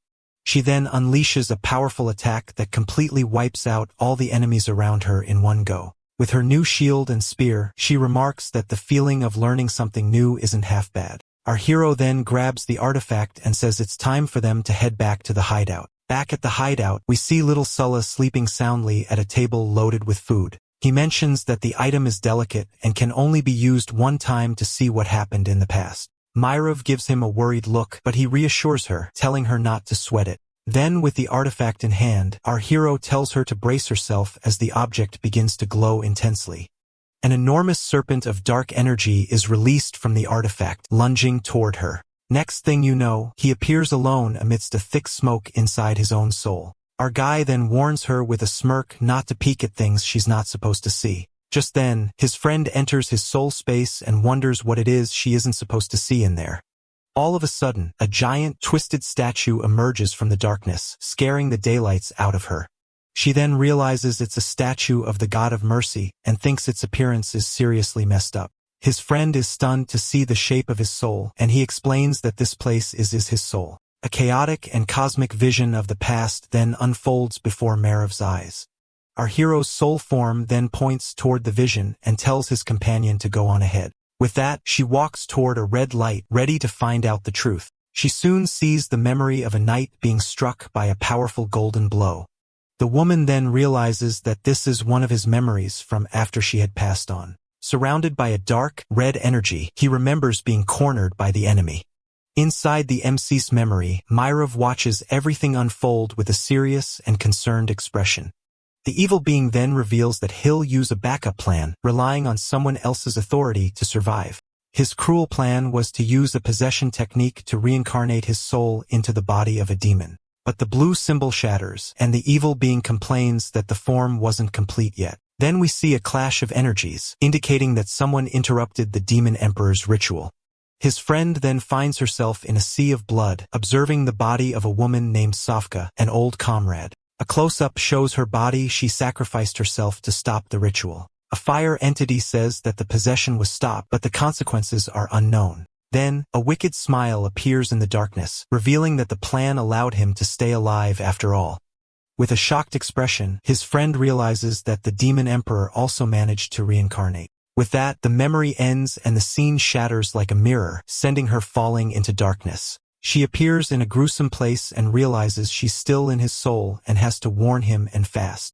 She then unleashes a powerful attack that completely wipes out all the enemies around her in one go. With her new shield and spear, she remarks that the feeling of learning something new isn't half bad. Our hero then grabs the artifact and says it's time for them to head back to the hideout. Back at the hideout, we see little Sulla sleeping soundly at a table loaded with food. He mentions that the item is delicate and can only be used one time to see what happened in the past. Myrov gives him a worried look, but he reassures her, telling her not to sweat it. Then, with the artifact in hand, our hero tells her to brace herself as the object begins to glow intensely. An enormous serpent of dark energy is released from the artifact, lunging toward her. Next thing you know, he appears alone amidst a thick smoke inside his own soul. Our guy then warns her with a smirk not to peek at things she's not supposed to see. Just then, his friend enters his soul space and wonders what it is she isn't supposed to see in there. All of a sudden, a giant, twisted statue emerges from the darkness, scaring the daylights out of her. She then realizes it's a statue of the god of mercy and thinks its appearance is seriously messed up. His friend is stunned to see the shape of his soul, and he explains that this place is his soul. A chaotic and cosmic vision of the past then unfolds before Myrov's eyes. Our hero's soul form then points toward the vision and tells his companion to go on ahead. With that, she walks toward a red light, ready to find out the truth. She soon sees the memory of a knight being struck by a powerful golden blow. The woman then realizes that this is one of his memories from after she had passed on. Surrounded by a dark, red energy, he remembers being cornered by the enemy. Inside the MC's memory, Myrov watches everything unfold with a serious and concerned expression. The evil being then reveals that he'll use a backup plan, relying on someone else's authority to survive. His cruel plan was to use a possession technique to reincarnate his soul into the body of a demon. But the blue symbol shatters, and the evil being complains that the form wasn't complete yet. Then we see a clash of energies, indicating that someone interrupted the demon emperor's ritual. His friend then finds herself in a sea of blood, observing the body of a woman named Sofka, an old comrade. A close-up shows her body. She sacrificed herself to stop the ritual. A fire entity says that the possession was stopped, but the consequences are unknown. Then, a wicked smile appears in the darkness, revealing that the plan allowed him to stay alive after all. With a shocked expression, his friend realizes that the demon emperor also managed to reincarnate. With that, the memory ends and the scene shatters like a mirror, sending her falling into darkness. She appears in a gruesome place and realizes she's still in his soul and has to warn him and fast.